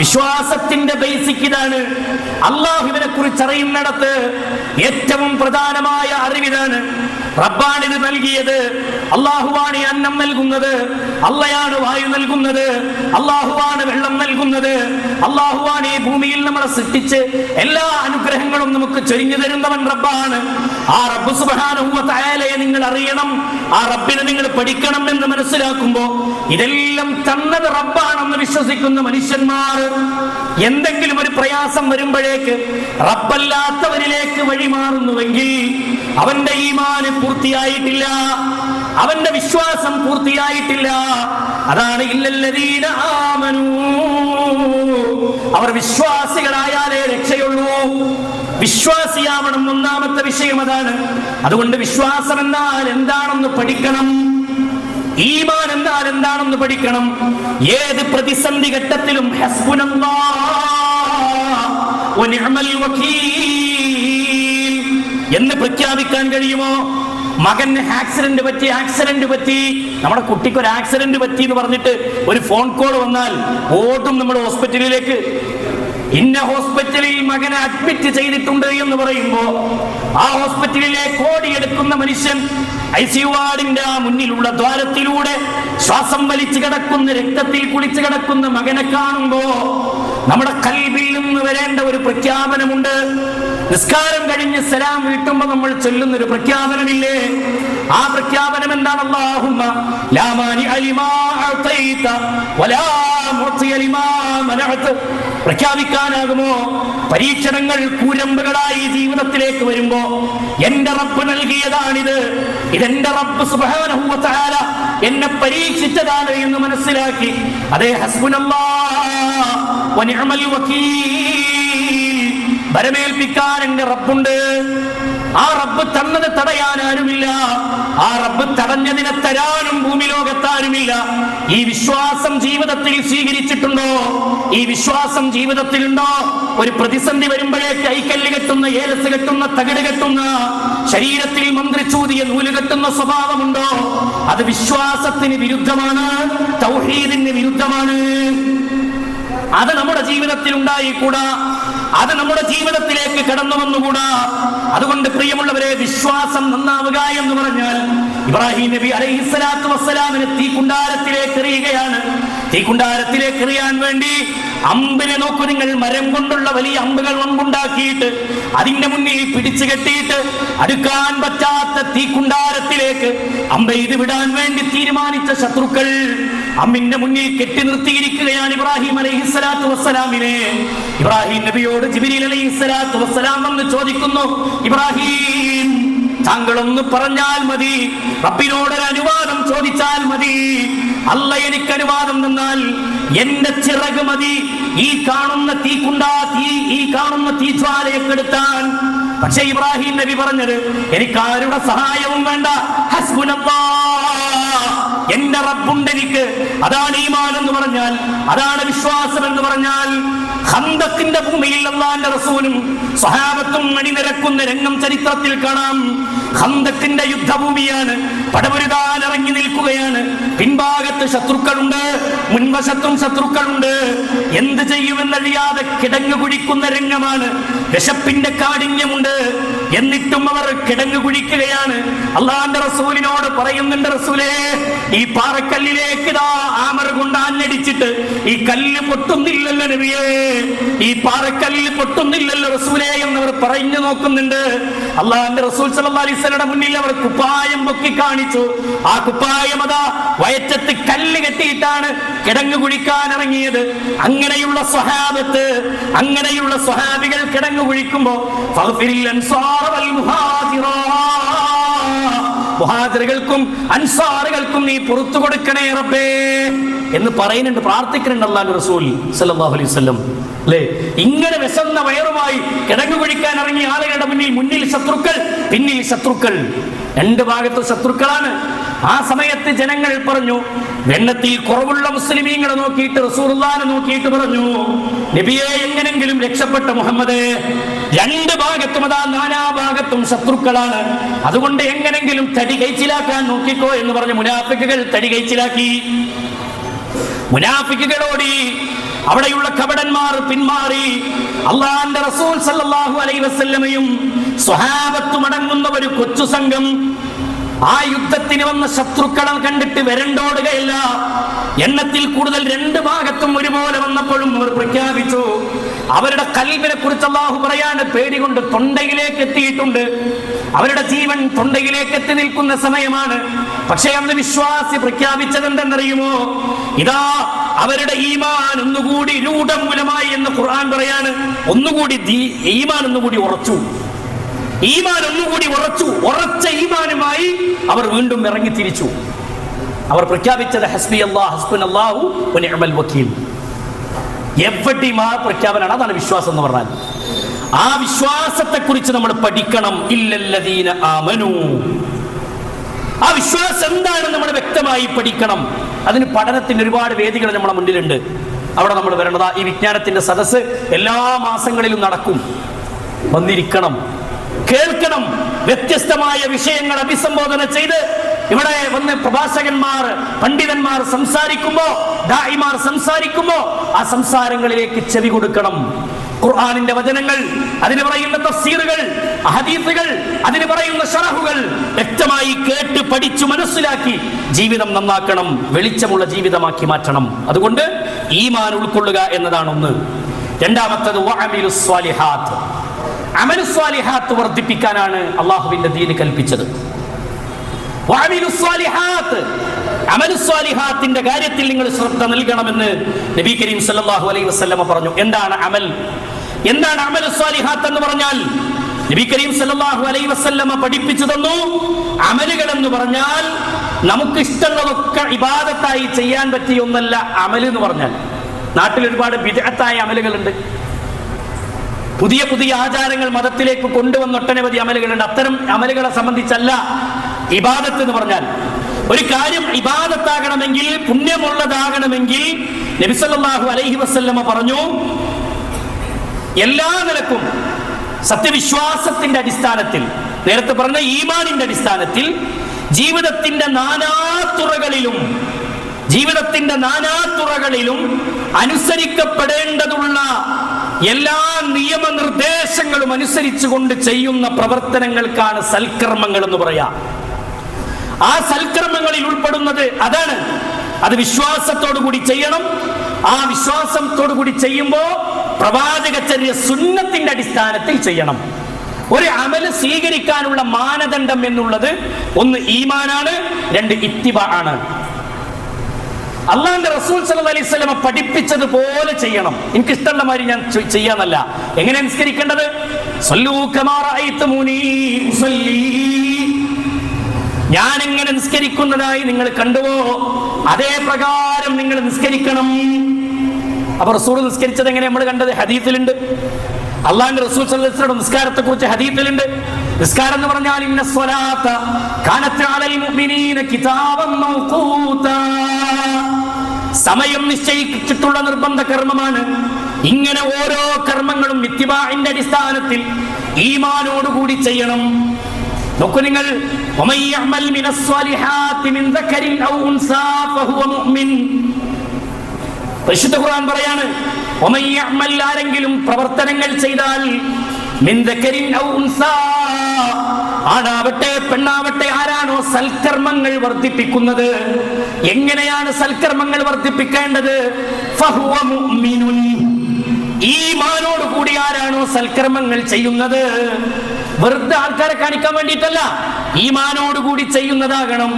വിശ്വാസത്തിന്റെ ബേസിക് ഇതാണ്. അല്ലാഹുവിനെ കുറിച്ച് അറിയുന്നിടത്ത് ഏറ്റവും പ്രധാനമായ അറിവിതാണ്. റബ്ബാണ് ഇത് നൽകിയത്, അല്ലാഹുവാണ് ഈ അന്നം നൽകുന്നത്, അള്ളയാണ് വായു നൽകുന്നത്, അല്ലാഹുവാണ് വെള്ളം നൽകുന്നത്, അല്ലാഹുവാണ് ഈ ഭൂമിയിൽ നമ്മളെ സൃഷ്ടിച്ച് എല്ലാ അനുഗ്രഹങ്ങളും നമുക്ക് ചൊരിഞ്ഞു തരുന്നവൻ റബ്ബാണ്. ആ റബ്ബ് സുബ്ഹാനഹു വ തആലയെ നിങ്ങൾ അറിയണം, ആ റബ്ബിനെ നിങ്ങൾ പഠിക്കണം എന്ന് മനസ്സിലാക്കുമ്പോ ഇതെല്ലാം തന്നത് റബ്ബാണെന്ന് വിശ്വസിക്കുന്ന മനുഷ്യന്മാർ എന്തെങ്കിലും ഒരു പ്രയാസം വരുമ്പോഴേക്ക് റബ്ബല്ലാത്തവരിലേക്ക് വഴിമാറുന്നുവെങ്കിൽ അവന്റെ ഈമാന് പൂർത്തിയായിട്ടില്ല, അവന്റെ വിശ്വാസം പൂർത്തിയായിട്ടില്ല. അതാണ് ഇല്ലല്ലദീന ആമനൂ, അവർ വിശ്വാസികളായാലേ രക്ഷയുള്ളൂ. വിശ്വാസിയാവണം, ഒന്നാമത്തെ വിഷയം അതാണ്. അതുകൊണ്ട് വിശ്വാസം എന്നാൽ എന്താണെന്ന് പഠിക്കണം. ഈമാൻ എന്നാൽ എന്താണെന്ന് പഠിക്കണം. ഏത് പ്രതിസന്ധി ഘട്ടത്തിലും ഹസ്ബുനല്ലാഹ് വനിഅമൽ വകീൽ എന്ന് പ്രഖ്യാപിക്കാൻ കഴിയുമോ? മകന് ആക്സിഡന്റ് പറ്റി, നമ്മുടെ കുട്ടിക്ക് ഒരു ആക്സിഡന്റ് പറ്റി എന്ന് പറഞ്ഞിട്ട് ഒരു ഫോൺ കോൾ വന്നാൽ ഓടും നമ്മൾ ഹോസ്പിറ്റലിലേക്ക്. ഇന്ന ഹോസ്പിറ്റലിൽ മകനെ അഡ്മിറ്റ് ചെയ്തിട്ടുണ്ട് എന്ന് പറയുമ്പോ ആ ഹോസ്പിറ്റലിലേക്ക് ഓടിയെടുക്കുന്ന മനുഷ്യൻ ICU വാർഡിന്റെ ആ മുന്നിലുള്ള ദ്വാരത്തിലൂടെ ശ്വാസം വലിച്ചു കിടക്കുന്ന, രക്തത്തിൽ കുളിച്ചു കിടക്കുന്ന മകനെ കാണുമ്പോ നമ്മുടെ ഖൽബിൽ നിന്ന് വരേണ്ട ഒരു പ്രഖ്യാപനമുണ്ട്. നിസ്കാരം കഴിഞ്ഞ് സലാം വീട്ടുമ്പോ നമ്മൾ ചൊല്ലുന്ന ഒരു പ്രഖ്യാപനമില്ലേ? ആ പ്രഖ്യാപനം എന്താണ്? അല്ലാഹുമ്മ ലാ മാനിഅ ലിമാ അഅതൈത വലാ മുഅ്തിയ ലിമാ മനഅത. പ്രഖ്യാപിക്കാനാകുമോ? പരീക്ഷണങ്ങൾ കൂരമ്പുകളായി ജീവിതത്തിലേക്ക് വരുമ്പോ എന്റെ റബ്ബ് നൽകിയതാണിത്, ഇതെന്റെ റബ്ബ് സുബ്ഹാനഹു വ തആല എന്നെ പരീക്ഷിച്ചതാണ് എന്ന് മനസ്സിലാക്കി അതേ ഹസ്ബുനല്ലാഹ് വനിഅമൽ വകീൽ, ഭരമേൽപ്പിക്കാൻ എന്റെ റബ്ബുണ്ട്. ആ റബ്ബ് തന്നത് തടയാൻ ആരുമില്ല, ആ റബ്ബ് തടഞ്ഞതിനെ തരാനും ഭൂമി ലോകത്താരുമില്ല. ഈ വിശ്വാസം ജീവിതത്തിൽ സ്വീകരിച്ചിട്ടുണ്ടോ? ഈ വിശ്വാസം ജീവിതത്തിലുണ്ടോ? ഒരു പ്രതിസന്ധി വരുമ്പോഴേക്ക് കൈക്കല്ല് കെട്ടുന്ന, ഏലസ് കെട്ടുന്ന, തകിട് കെട്ടുന്ന, ശരീരത്തിൽ മന്ത്രിച്ചൂതിയ നൂല് കെട്ടുന്ന സ്വഭാവമുണ്ടോ? അത് വിശ്വാസത്തിന് വിരുദ്ധമാണ്, തൗഹീദിന് വിരുദ്ധമാണ്. അത് നമ്മുടെ ജീവിതത്തിൽ ഉണ്ടായിക്കൂടാ, അത് നമ്മുടെ ജീവിതത്തിലേക്ക് കടന്നു വന്നുകൂടാ. അതുകൊണ്ട് പ്രിയമുള്ളവരെ, വിശ്വാസം നന്നാവുക എന്ന് പറഞ്ഞാൽ ഇബ്രാഹിം നബി അലൈഹിസ്സലാത്തു വസ്സലാമിനെ തീക്കുണ്ടാരത്തിലേക്ക് എറിയുകയാണ്. തീക്കുണ്ടാരത്തിലേക്ക് എറിയാൻ വേണ്ടി അമ്പിനെ നോക്കൂ നിങ്ങൾ, മരം കൊണ്ടുള്ള വലിയ അമ്പുകൾ അമ്പുണ്ടാക്കിയിട്ട് അതിന്റെ മുന്നിൽ പിടിച്ചു കെട്ടിയിട്ട് അടുക്കാൻ പറ്റാത്ത തീക്കുണ്ടാരത്തിലേക്ക് അമ്പെയ്ത് വിടാൻ വേണ്ടി തീരുമാനിച്ച ശത്രുക്കൾ അമ്മിന്റെ മുന്നിൽ കെട്ടി നിർത്തിയിരിക്കുകയാണ് ഇബ്രാഹിം അലൈഹിസ്സലാത്തു വസ്സലാമിനെ. ഇബ്രാഹിം നബിയോട് ജിബ്രീൽ അലൈഹിസ്സലാത്തു വസ്സലാം വന്ന് ചോദിക്കുന്നു, ഇബ്രാഹിം താങ്കളൊന്ന് പറഞ്ഞാൽ മതി, റബ്ബിനോടൊരു അനുവാദം ചോദിച്ചാൽ മതി. അല്ല എനിക്ക് അനുവാദം തന്നാൽ എന്റെ ചിറക് മതി ഈ കാണുന്ന ഈ കാണുന്ന തീജ്വാലയെ കെടുത്താൻ. പക്ഷേ ഇബ്രാഹിം നബി പറഞ്ഞത്, എനിക്ക് ആരുടെ സഹായവും വേണ്ട, ഹസ്ബുനല്ലാഹ്, എന്റെ റബ്ബുണ്ട് എനിക്ക്. അതാണ് ഈമാൻ എന്ന് പറഞ്ഞാൽ, അതാണ് വിശ്വാസം എന്ന് പറഞ്ഞാൽ. ഖന്തഖിന്റെ ഭൂമിയിൽ അല്ലാഹുവിന്റെ റസൂലും സ്വഹാബത്തും അണിനിരക്കുന്ന രംഗം ചരിത്രത്തിൽ കാണാം. ഖന്തഖിന്റെ യുദ്ധഭൂമിയാണ്, പടപൊരുതാൻ ഇറങ്ങി നിൽക്കുകയാണ്. പിൻഭാഗത്ത് ശത്രുക്കളുണ്ട്, മുൻവശത്തും ശത്രുക്കളുണ്ട്. എന്ത് ചെയ്യുമെന്നറിയാതെ കിടങ്ങു കുഴിക്കുന്ന രംഗമാണ്. വിശപ്പിന്റെ കാഠിന്യമുണ്ട്, എന്നിട്ടും അവർ കിടങ്ങു കുഴിക്കുകയാണ്. അല്ലാഹുവിന്റെ റസൂലിനോട് പറയുന്നുണ്ട്, റസൂലേ, ഈ പാറക്കല്ലിലേക്ക് ഇതാ ആമർ കൊണ്ട് ആഞ്ഞടിച്ചിട്ട് ഈ കല്ല് പൊട്ടുന്നില്ലല്ലോ നബിയേ, ഈ പാറക്കല്ല് പൊട്ടുന്നില്ലല്ലോ റസൂലേ എന്നവർ പറഞ്ഞു നോക്കുന്നുണ്ട്. അല്ലാഹുവിന്റെ റസൂൽ സല്ലല്ലാഹു അലൈഹി വസല്ലമയുടെ മുന്നിൽ അവർ കുപ്പായം പൊക്കി കാണിച്ചു. ആ കുപ്പായം അതാ വയറ്റത്ത് കല്ല് കെട്ടിയിട്ടാണ് കിടങ്ങു കുഴിക്കാൻ ഇറങ്ങിയത്. അങ്ങനെയുള്ള സ്വഹാബത്ത്, അങ്ങനെയുള്ള സ്വഹാബികൾ കിടങ്ങു കുഴിക്കുമ്പോ ഫഗ്ഫിരിൽ അൻസാറ വൽ മുഹാജിറാ, മുഹാജിറുകൾക്കും അൻസാറുകൾക്കും നീ പുറത്തു കൊടുക്കണേ റബ്ബേ എന്ന് പറയുന്നുണ്ട്, പ്രാർത്ഥിക്കുന്നുണ്ട് അല്ലാഹുവിന്റെ റസൂൽ സല്ലല്ലാഹു അലൈഹി വസല്ലം. അല്ലേ, ഇങ്ങനെ വിശന്ന വയറുമായി കിടങ്ങു കുഴിക്കാൻ ഇറങ്ങിയ ആളുകളുടെ മുന്നിൽ ശത്രുക്കൾ, പിന്നിൽ ശത്രുക്കൾ, രണ്ട് ഭാഗത്തും ശത്രുക്കളാണ്. ആ സമയത്ത് ജനങ്ങൾ പറഞ്ഞു, എണ്ണത്തിൽ കുറവുള്ള മുസ്ലിമീങ്ങളെ നോക്കിയിട്ട് റസൂലുള്ളാഹിനെ നോക്കിയിട്ട് പറഞ്ഞു, നബിയെ എങ്ങനെങ്കിലും രക്ഷപ്പെട്ട മുഹമ്മദേ, രണ്ട് ഭാഗത്തും അതാ നാനാഭാഗത്തും ശത്രുക്കളാണ്, അതുകൊണ്ട് എങ്ങനെങ്കിലും തടി കൈച്ചിലാക്കാൻ നോക്കിക്കോ എന്ന് പറഞ്ഞ് മുനാഫിക്കുകൾ തടി കൈച്ചിലാക്കി. മുനാഫിക്കുകളോടി അവിടെയുള്ള കപടന്മാർ പിന്മാറി. അല്ലാഹുവിന്റെ റസൂൽ സല്ലല്ലാഹു അലൈഹി വസല്ലമയും സ്വഹാബത്തും അടങ്ങുന്ന ഒരു കൊച്ചു സംഘം ആ യുദ്ധത്തിന് വന്ന ശത്രുക്കളെ കണ്ടിട്ട് വരണ്ടോടുകയല്ല. എണ്ണത്തിൽ കൂടുതൽ രണ്ട് ഭാഗത്തും ഒരുപോലെ വന്നപ്പോഴും അവർ പ്രഖ്യാപിച്ചു, അവരുടെ ഖൽബിനെ കുറിച്ച് അല്ലാഹു പറയാണ്, പേടി കൊണ്ട് തൊണ്ടയിലേക്ക് എത്തിയിട്ടുണ്ട്, അവരുടെ ജീവൻ തൊണ്ടയിലേക്ക് എത്തി നിൽക്കുന്ന സമയമാണ്. പക്ഷേ അന്ന് വിശ്വാസി പ്രഖ്യാപിച്ചത് എന്തെന്നറിയുമോ? ഇതാ അവരുടെ ഈമാൻ ഒന്നുകൂടി രൂഢമൂലമായി എന്ന് ഖുർആൻ പറയാണ്. ഒന്നുകൂടി ഈമാൻ ഒന്നുകൂടി ഉറച്ചു, ഈമാൻ ഒന്നുകൂടി ഉറച്ചു. ഉറച്ച ഈമാനുമായി അവർ വീണ്ടും ഇറങ്ങി തിരിച്ചു. അവർ പ്രഖ്യാപിച്ചത് ഹസ്ബി അല്ലാഹ് ഹസ്ബുനല്ലാഹു വനിഅമൽ വകീൽ. എവിടെയും ആ പ്രഖ്യാപനമാണ്. അതാണ് വിശ്വാസം എന്ന് പറഞ്ഞാൽ. ആ വിശ്വാസത്തെ കുറിച്ച് നമ്മൾ പഠിക്കണം. ഇല്ലല്ലദീന ആമനൂ, ആ വിശ്വാസം എന്താണെന്ന് നമ്മൾ വ്യക്തമായി പഠിക്കണം. അതിന് പഠനത്തിന് ഒരുപാട് വേദികൾ നമ്മുടെ മുന്നിലുണ്ട്. അവിടെ നമ്മൾ വരേണ്ടതാ. ഈ വിജ്ഞാനത്തിന്റെ സദസ്സ് എല്ലാ മാസങ്ങളിലും നടക്കും. വന്നിരിക്കണം, കേൾക്കണം. വ്യത്യസ്തമായ വിഷയങ്ങൾ അഭിസംബോധന ചെയ്ത് ഇവിടെ വന്ന് പ്രഭാഷകന്മാർ, പണ്ഡിതന്മാർ സംസാരിക്കുമ്പോ, ദാഇമാർ സംസാരിക്കുമ്പോ ആ സംസാരങ്ങളിലേക്ക് ചെവി കൊടുക്കണം. ഖുർആനിന്റെ വചനങ്ങൾ, അതിന് പറയുന്ന തഫ്സീറുകൾ, ഹദീസുകൾ, അതിന് പറയുന്ന ശറഹുകൾ വ്യക്തമായി കേട്ട് പഠിച്ചു മനസ്സിലാക്കി ജീവിതം നന്നാക്കണം, വെളിച്ചമുള്ള ജീവിതമാക്കി മാറ്റണം. അതുകൊണ്ട് ഈമാൻ ഉൾക്കൊള്ളുക എന്നതാണ് ഒന്ന്. രണ്ടാമത്തത് വഅമിലുസ് സ്വാലിഹാത്ത്. അമലുസ് സ്വാലിഹാത്ത് വർദ്ധിപ്പിക്കാനാണ് അല്ലാഹുവിന്റെ ദീൻ കൽപ്പിച്ചത്. വഅമിലുസ് സ്വാലിഹാത്ത്, അമലുസ് സ്വാലിഹാത്തിന്റെ കാര്യത്തിൽ നിങ്ങൾ ശ്രദ്ധ നൽകണമെന്ന് നബി കരീം സല്ലല്ലാഹു അലൈഹി വസല്ലം പറഞ്ഞു. എന്താണ് അമൽ? എന്താണ് അമലുസ് സ്വാലിഹാത്ത് എന്ന് പറഞ്ഞാൽ? നബി കരീം സല്ലല്ലാഹു അലൈഹി വസല്ലം പഠിപ്പിച്ചു തന്നു, അമലുകൾ എന്ന് പറഞ്ഞാൽ നമുക്ക് ഇഷ്ടമുള്ളതൊക്കെ ഇബാദത്തായി ചെയ്യാൻ പറ്റിയ ഒന്നല്ല അമൽ എന്ന് പറഞ്ഞാൽ. നാട്ടിൽ ഒരുപാട് ബിദ്അത്തായ അമലുകളുണ്ട്. പുതിയ പുതിയ ആചാരങ്ങൾ മതത്തിലേക്ക് കൊണ്ടുവന്ന ഒട്ടനവധി അമലുകളുണ്ട്. അത്തരം അമലുകളെ സംബന്ധിച്ചല്ല ഇബാദത്ത് എന്ന് പറഞ്ഞാൽ. ഒരു കാര്യം ഇബാദത്താകണമെങ്കിൽ, പുണ്യമുള്ളതാകണമെങ്കിൽ നബി സല്ലല്ലാഹു അലൈഹി വസല്ലമ പറഞ്ഞു, എല്ലാ നിലക്കും സത്യവിശ്വാസത്തിന്റെ അടിസ്ഥാനത്തിൽ, നേരത്തെ പറഞ്ഞ ഈമാനിന്റെ അടിസ്ഥാനത്തിൽ, ജീവിതത്തിന്റെ നാനാതുറകളിലും അനുസരിക്കപ്പെടേണ്ടതുള്ള എല്ലാ നിയമനിർദ്ദേശങ്ങളും അനുസരിച്ചുകൊണ്ട് ചെയ്യുന്ന പ്രവർത്തനങ്ങൾക്കാണ് സൽക്കർമ്മങ്ങൾ എന്ന് പറയാം. ആ സൽക്കർമ്മങ്ങളിൽ ഉൾപ്പെടുന്നത് അതാണ്. അത് വിശ്വാസത്തോടു കൂടി ചെയ്യണം. ആ വിശ്വാസത്തോടു കൂടി ചെയ്യുമ്പോൾ പ്രവാചകചര്യ സുന്നത്തിന്റെ അടിസ്ഥാനത്തിൽ ചെയ്യണം. ഒരു അമല് സ്വീകരിക്കാനുള്ള മാനദണ്ഡം എന്നുള്ളത് ഒന്ന് ഈമാനാണ്, രണ്ട് ഇത്തിബാ ആണ്. അള്ളാഹുവിന്റെ റസൂൽ സല്ലല്ലാഹു അലൈഹി വസല്ലം പഠിപ്പിച്ചതുപോലെ ചെയ്യണം. എനിക്ക് ഇഷ്ടമുള്ള മാതിരി ഞാൻ ചെയ്യാന്നല്ല. എങ്ങനെ നിസ്കരിക്കേണ്ടത്? സല്ലൂ കമാ റഅയ്തുമൂനി ഉസല്ലി, ഞാൻ എങ്ങനെ നിസ്കരിക്കുന്നതായി നിങ്ങൾ കണ്ടുവോ അതേ പ്രകാരം നിങ്ങൾ നിസ്കരിക്കണം. അപ്പൊ റസൂൽ നിസ്കരിച്ചത് എങ്ങനെ നമ്മൾ കണ്ടത്? ഹദീസിലുണ്ട്. അള്ളാഹുവിന്റെ റസൂൽ സല്ലല്ലാഹു അലൈഹി വസല്ലം നിസ്കാരത്തെ കുറിച്ച് ഹദീസിലുണ്ട്. നിസ്കാരം എന്ന് പറഞ്ഞാൽ ഇന്ന സ്വലാത്ത കാനത്ത് അലൽ മുഅ്മിനീന കിതാബൻ മൗഖൂതാ, സമയം നിശ്ചയിച്ചിട്ടുള്ള നിർബന്ധ കർമ്മമാണ്. ഇങ്ങനെ ഓരോ കർമ്മങ്ങളും ഇത്തിബാഇന്റെ അടിസ്ഥാനത്തിൽ ഈമാനോടുകൂടി ചെയ്യണം. നോക്കൂ നിങ്ങൾ, വമൻ യഅമൽ മിനസ് സ്വാലിഹാത്തി മിൻ ദക്കരിൻ ഔ ഉൻസാ ഫഹുവ മുഅ്മിൻ. പരിശുദ്ധ ഖുർആൻ പറയാണ്, വമൻ യഅമൽ, ആരെങ്കിലും പ്രവർത്തനങ്ങൾ ചെയ്താൽ, മിൻ ദക്കരിൻ ഔ ഉൻസാ, ആണാവട്ടെ പെണ്ണാവട്ടെ, ആരാണോ സൽക്കർമ്മങ്ങൾ വർദ്ധിപ്പിക്കുന്നത്, എങ്ങനെയാണ് സൽക്കർമ്മങ്ങൾ വർദ്ധിപ്പിക്കേണ്ടത്? ഫഹുവ മുഅ്മിനുൻ, ഈമാനോട് കൂടി ആരാണോ സൽക്കർമ്മങ്ങൾ ചെയ്യുന്നത്, വെറുതെ ആൾക്കാരെ കാണിക്കാൻ വേണ്ടിയിട്ടല്ല, ഈമാനോടുകൂടി ചെയ്യുന്നതാകണം.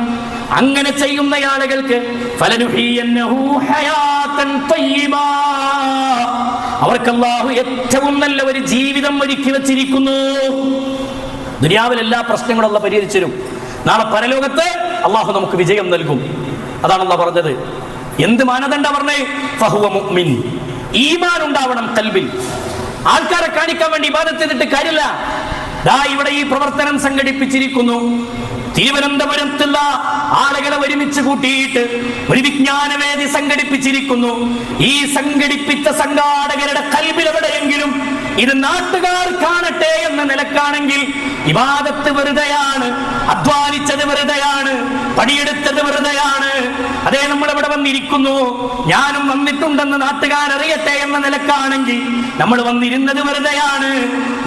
അങ്ങനെ ചെയ്യുന്ന ആളുകൾക്ക് ഫലനുഹിയന്നഹു ഹയാതൻ തയ്യിബാ, അവർക്ക് അല്ലാഹു ഏറ്റവും നല്ല ഒരു ജീവിതം ഒരുക്കി വെച്ചിരിക്കുന്നു. ദുനിയാവിൽ എല്ലാ പ്രശ്നങ്ങളും അല്ലാഹു പരിഹരിച്ചു തരും. നാളെ പരലോകത്ത് അല്ലാഹു നമുക്ക് വിജയം നൽകും. അതാണ് അല്ലാഹു പറഞ്ഞത്. എന്ത് മാനദണ്ഡ പറഞ്ഞേ? ഫഹുവ മുഅ്മിൻ, ഈമാൻ ഉണ്ടാവണം കൽബിൽ. ആൾക്കാരെ കാണിക്കാൻ വേണ്ടി ഇബാദത്ത് ചെയ്തിട്ട് കാര്യമില്ല. ദാ ഇവിടെ ഈ പ്രവർത്തനം സംഘടിപ്പിച്ചിരിക്കുന്നു. തിരുവനന്തപുരത്തുള്ള ആളുകളെ ഒരുമിച്ച് കൂട്ടിയിട്ട് ഒരു വിജ്ഞാനവേദി സംഘടിപ്പിച്ചിരിക്കുന്നു. ഈ സംഘടിപ്പിച്ച സംഘാടകരുടെ കൽബിൽ എവിടെയെങ്കിലും ഇത് നാട്ടുകാർ കാണട്ടെ എന്ന നിലക്കാണെങ്കിൽ ഇബാദത്ത് വെറുതെയാണ്, അധ്വാനിച്ചത് വെറുതെയാണ്, പണിയെടുത്തത് വെറുതെയാണ്. അതേ, നമ്മൾ ഇവിടെ വന്നിരിക്കുന്നു, ഞാനും വന്നിട്ടുണ്ടെന്ന് നാട്ടുകാരറിയട്ടെ എന്ന നിലക്കാണെങ്കിൽ നമ്മൾ വന്നിരുന്നത് വെറുതെയാണ്,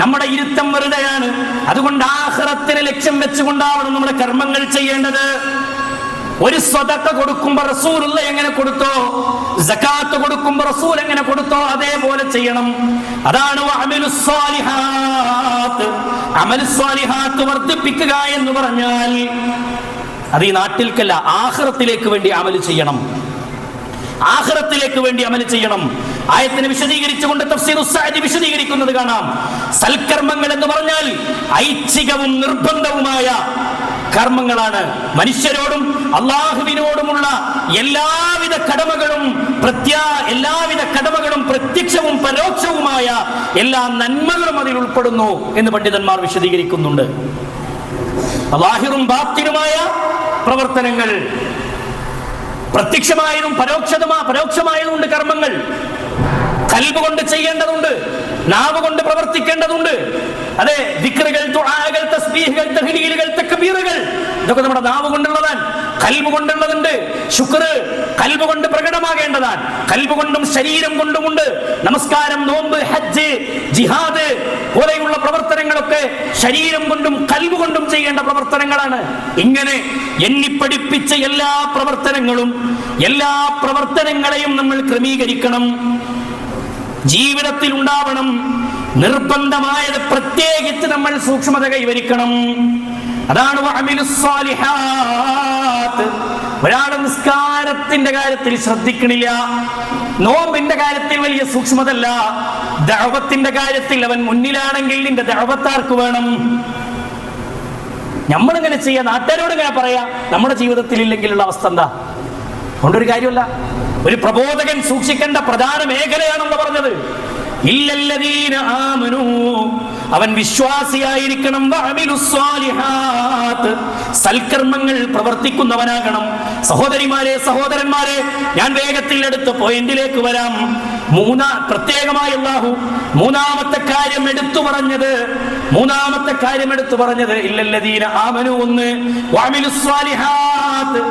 നമ്മുടെ ഇരുത്തം വെറുതെയാണ്. അതുകൊണ്ട് ആഖിറത്തിനെ ലക്ഷ്യം വെച്ചുകൊണ്ടാവണം നമ്മുടെ കർമ്മങ്ങൾ ചെയ്യേണ്ടത്. ഒരു സ്വതക്ക കൊടുക്കുമ്പോ റസൂലുള്ള എങ്ങനെ കൊടുത്തോ, സകാത്ത് കൊടുക്കുമ്പോ റസൂൽ എങ്ങനെ കൊടുത്തോ അതേപോലെ ചെയ്യണം. അതാണ് വഅമലുസ് സ്വാലിഹാത്ത്. അമലുസ് സ്വാലിഹാത്ത് വർദ്ധിപ്പിക്കുക എന്ന് പറഞ്ഞാൽ അത് ഈ നാട്ടിൽക്കല്ല, ആഖിറത്തിലേക്ക് വേണ്ടി അമൽ ചെയ്യണം. ആഖിറത്തിലേക്ക് വേണ്ടി അമൽ ചെയ്യണം. ആയത്തിനെ വിശദീകരിച്ചുകൊണ്ട് തഫ്സീറുസ് സഅദി വിശദീകരിക്കുന്നത് കാണാം. സൽക്കർമ്മങ്ങൾ എന്ന് പറഞ്ഞാൽ ഐച്ഛികവും നിർബന്ധവുമായ കർമ്മങ്ങളാണ്. മനുഷ്യരോടും അള്ളാഹുവിനോടുമുള്ള എല്ലാവിധ കടമകളും പ്രത്യക്ഷവും പരോക്ഷവുമായ എല്ലാ നന്മകളും അതിൽ ഉൾപ്പെടുന്നു എന്ന് പണ്ഡിതന്മാർ വിശദീകരിക്കുന്നുണ്ട്. ളാഹിറും ബാത്തിനുമായ പ്രവർത്തനങ്ങൾ. പ്രത്യക്ഷമായതും പരോക്ഷമായതുണ്ട് കർമ്മങ്ങൾ. ഖൽബ് കൊണ്ട് ചെയ്യേണ്ടതുണ്ട്, നാവ് കൊണ്ട് പ്രവർത്തിക്കേണ്ടതുണ്ട്. അതെ, ദിക്റുകൾ, ദുആകൾ, തസ്ബീഹുകൾ, തഹ്ലീലുകൾ, തക്ബീറുകൾ, ഇതൊക്കെ നമ്മുടെ നാവ് കൊണ്ടുള്ളതാണ്. ഖൽബ് കൊണ്ടുള്ളതുണ്ട്. ശുക്ർ ഖൽബ് കൊണ്ട് പ്രകടമാകേണ്ടതാണ്. ഖൽബ് കൊണ്ടും ശരീരം കൊണ്ടുമുണ്ട്. നമസ്കാരം, നോമ്പ്, ഹജ്ജ്, ജിഹാദ് പോലെയുള്ള പ്രവർത്തനങ്ങളൊക്കെ ശരീരം കൊണ്ടും ഖൽബ് കൊണ്ടും ചെയ്യേണ്ട പ്രവർത്തനങ്ങളാണ്. ഇങ്ങനെ എണ്ണിപ്പടിപ്പിച്ച എല്ലാ പ്രവർത്തനങ്ങളെയും നമ്മൾ ക്രമീകരിക്കണം, ജീവിതത്തിൽ ഉണ്ടാവണം. നിർബന്ധമായത് പ്രത്യേകിച്ച് നമ്മൾ സൂക്ഷ്മത കൈവരിക്കണം. അതാണ് ഒരാൾ നിസ്കാരത്തിന്റെ കാര്യത്തിൽ ശ്രദ്ധിക്കണില്ല, നോമ്പിന്റെ കാര്യത്തിൽ വലിയ സൂക്ഷ്മതല്ല, ദഅവത്തിന്റെ കാര്യത്തിൽ അവൻ മുന്നിലാണെങ്കിൽ നിന്റെ ദഅവത്താർക്ക് വേണം? നമ്മളിങ്ങനെ ചെയ്യാ, നാട്ടുകാരോട് ഇങ്ങനെ പറയാ, നമ്മുടെ ജീവിതത്തിൽ ഇല്ലെങ്കിലുള്ള അവസ്ഥ എന്താ? അതുകൊണ്ടൊരു കാര്യമല്ല. ഒരു പ്രബോധകൻ സൂക്ഷിക്കേണ്ട പ്രധാന മേഖലയാണെന്ന് പറഞ്ഞത്. ഇല്ലല്ലദീന ആമനൂ, അവൻ വിശ്വാസിയായിരിക്കണം. വഅമിലുസ്സാലിഹാത്ത്, സൽക്കർമ്മങ്ങൾ പ്രവർത്തിക്കുന്നവനാകണം. സഹോദരിമാരെ, സഹോദരന്മാരെ, ഞാൻ വേഗത്തിൽ എടുത്ത പോയിന്റിലേക്ക് വരാം. പ്രത്യേകമായി അല്ലാഹു മൂന്നാമത്തെ കാര്യം എടുത്തു പറഞ്ഞത് ഇല്ലല്ലദീന ആമനൂ ഒന്ന്, വഅമിലുസ്സാലിഹാത്ത്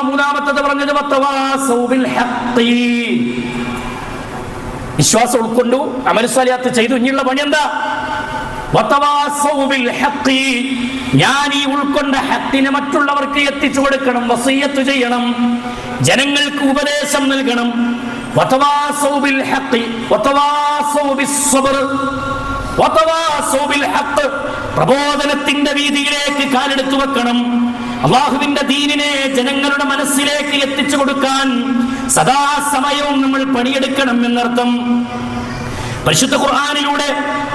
മൂന്നാമത്തത് പറഞ്ഞത് വതവാസൗ ബിൽ ഹഖ്, വിശ്വാസം ഉൾക്കൊണ്ടു അമലുസ്സാലിഹാത്ത് ചെയ്തു. ഇനിയുള്ള പണി എന്താ? വതവാസൗ ബിൽ ഹഖ്, ഞാൻ ഈ ഉൾക്കൊണ്ട ഹഖിനെ മറ്റുള്ളവർക്ക് എത്തിച്ചു കൊടുക്കണം, വസിയ്യത്ത് ചെയ്യണം, ജനങ്ങൾക്ക് ഉപദേശം നൽകണം. വതവാസൗ ബിൽ ഹഖ് വതവാസൗ ബിസ്സബ്ർ വതവാസൗ ബിൽ ഹഖ്, പ്രബോധനത്തിന്റെ വീതിയിലേക്ക് കാലെടുത്തു വെക്കണം. അല്ലാഹുവിന്റെ ദീനിനെ ജനങ്ങളുടെ മനസ്സിലേക്ക് എത്തിച്ചു കൊടുക്കാൻ സദാസമയവും നമ്മൾ പണിയെടുക്കണം എന്നർത്ഥം. പരിശുദ്ധ ഖുർആനിലൂടെ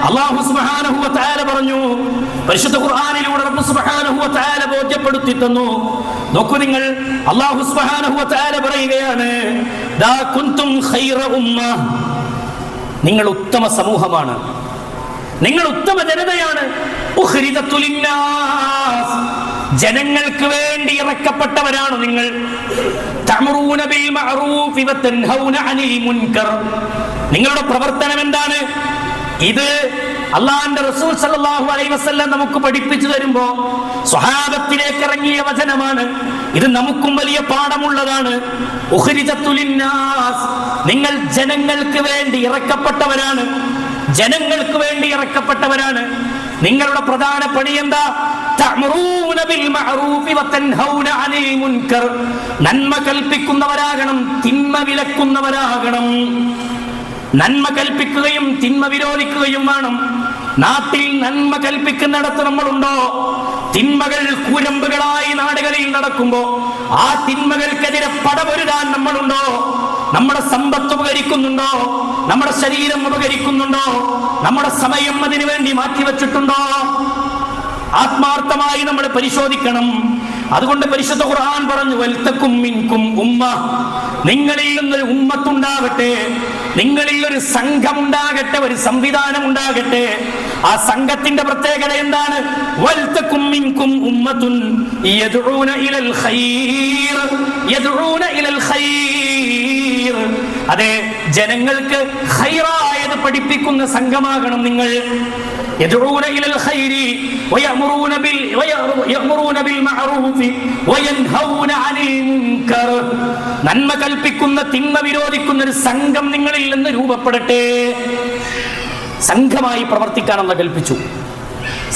അല്ലാഹു സുബ്ഹാനഹു വ തആല പറഞ്ഞു, പരിശുദ്ധ ഖുർആനിലൂടെ റബ്ബ് സുബ്ഹാനഹു വ തആല ബോധ്യപ്പെടുത്തി തന്നു. നോക്കൂ നിങ്ങൾ, അല്ലാഹു സുബ്ഹാനഹു വ തആല പറയുകയാണ്, ദാ കുൻതും ഖൈറ ഉമ്മ, നിങ്ങൾ ഉത്തമ സമൂഹമാണ്, നിങ്ങൾ ഉത്തമ ജനതയാണ്. ഉഖ്രിജത്തു ലിന്നാസ്, ജനങ്ങൾക്ക് വേണ്ടി ഇറക്കപ്പെട്ടവരാണ് നിങ്ങൾ. തഅ്മുറൂന ബിൽ മഅറൂഫി വതൻഹൗന അനിൽ മുൻകർ, നിങ്ങളുടെ പ്രവർത്തനം എന്താണ്? ഇത് അല്ലാഹുവിന്റെ റസൂൽ സല്ലല്ലാഹു അലൈഹി വസല്ലം നമുക്ക് പഠിപ്പിച്ചു തരുമ്പോൾ സ്വഹാബത്തിലേക്ക് ഇറങ്ങിയ വചനമാണ്. ഇത് നമുക്കും വലിയ പാഠമുള്ളതാണ്. ഉഖ്രിജത്തു ലിന്നാസ്, നിങ്ങൾ ജനങ്ങൾക്ക് വേണ്ടി ഇറക്കപ്പെട്ടവരാണ്, ജനങ്ങൾക്ക് വേണ്ടി ഇറക്കപ്പെട്ടവരാണ്. നിങ്ങളുടെ പ്രധാന പണി എന്താ? തഅ്മുറൂന ബിൽ മഅറൂഫി വതൻഹൗന അനിൽ മുൻകർ, നന്മ കൽപ്പിക്കുന്നവരാകണം, തിന്മ വിലക്കുന്നവരാകണം. നന്മ കൽപ്പിക്കുകയും തിന്മ വിരോധിക്കുകയും വേണം. നാട്ടിൽ നന്മ കൽപ്പിക്കുന്നിടത്ത് നമ്മളുണ്ടോ? തിന്മകൾ കൂരമ്പുകളായി നാടുകളിൽ നടക്കുമ്പോ ആ തിന്മകൾക്കെതിരെ പടപൊരുതാൻ നമ്മളുണ്ടോ? നമ്മുടെ സമ്പത്ത് ഉപകരിക്കുന്നുണ്ടോ? നമ്മുടെ ശരീരം ഉപകരിക്കുന്നുണ്ടോ? നമ്മുടെ സമയം അതിനു വേണ്ടി മാറ്റിവെച്ചിട്ടുണ്ടോ? ആത്മാർത്ഥമായി നമ്മൾ പരിശോധിക്കണം. അതുകൊണ്ട് പരിശുദ്ധ ഖുർആൻ പറഞ്ഞു, വൽതകും മിൻകും ഉമ്മ, നിങ്ങളിൽ നിന്നൊരു ഉമ്മത്തുണ്ടാകട്ടെ, നിങ്ങളിൽ ഒരു സംഘം ഉണ്ടാകട്ടെ, ഒരു സംവിധാനം ഉണ്ടാകട്ടെ. ആ സംഘത്തിന്റെ പ്രത്യേകത എന്താണ്? വൽതകും മിൻകും ഉമ്മത്തുൻ യദ്ഊന ഇലൽ ഖൈർ, യദ്ഊന ഇലൽ ഖൈർ. അതെ, ജനങ്ങൾക്ക് ഖൈറായത് പഠിപ്പിക്കുന്ന സംഘമാകണം നിങ്ങൾ. യദ്ഊന ഇലൽ ഖൈരി വയഅ്മുറൂന ബിൽ മഅറൂഫി വയൻഹൗന അനിൽ മുൻകർ, നന്മ കൽപ്പിക്കുന്ന തിന്മ വിരോധിക്കുന്ന ഒരു സംഘം നിങ്ങളിൽ നിന്ന് രൂപപ്പെടട്ടെ. സംഘമായി പ്രവർത്തിക്കാനെന്ന് കൽപ്പിച്ചു.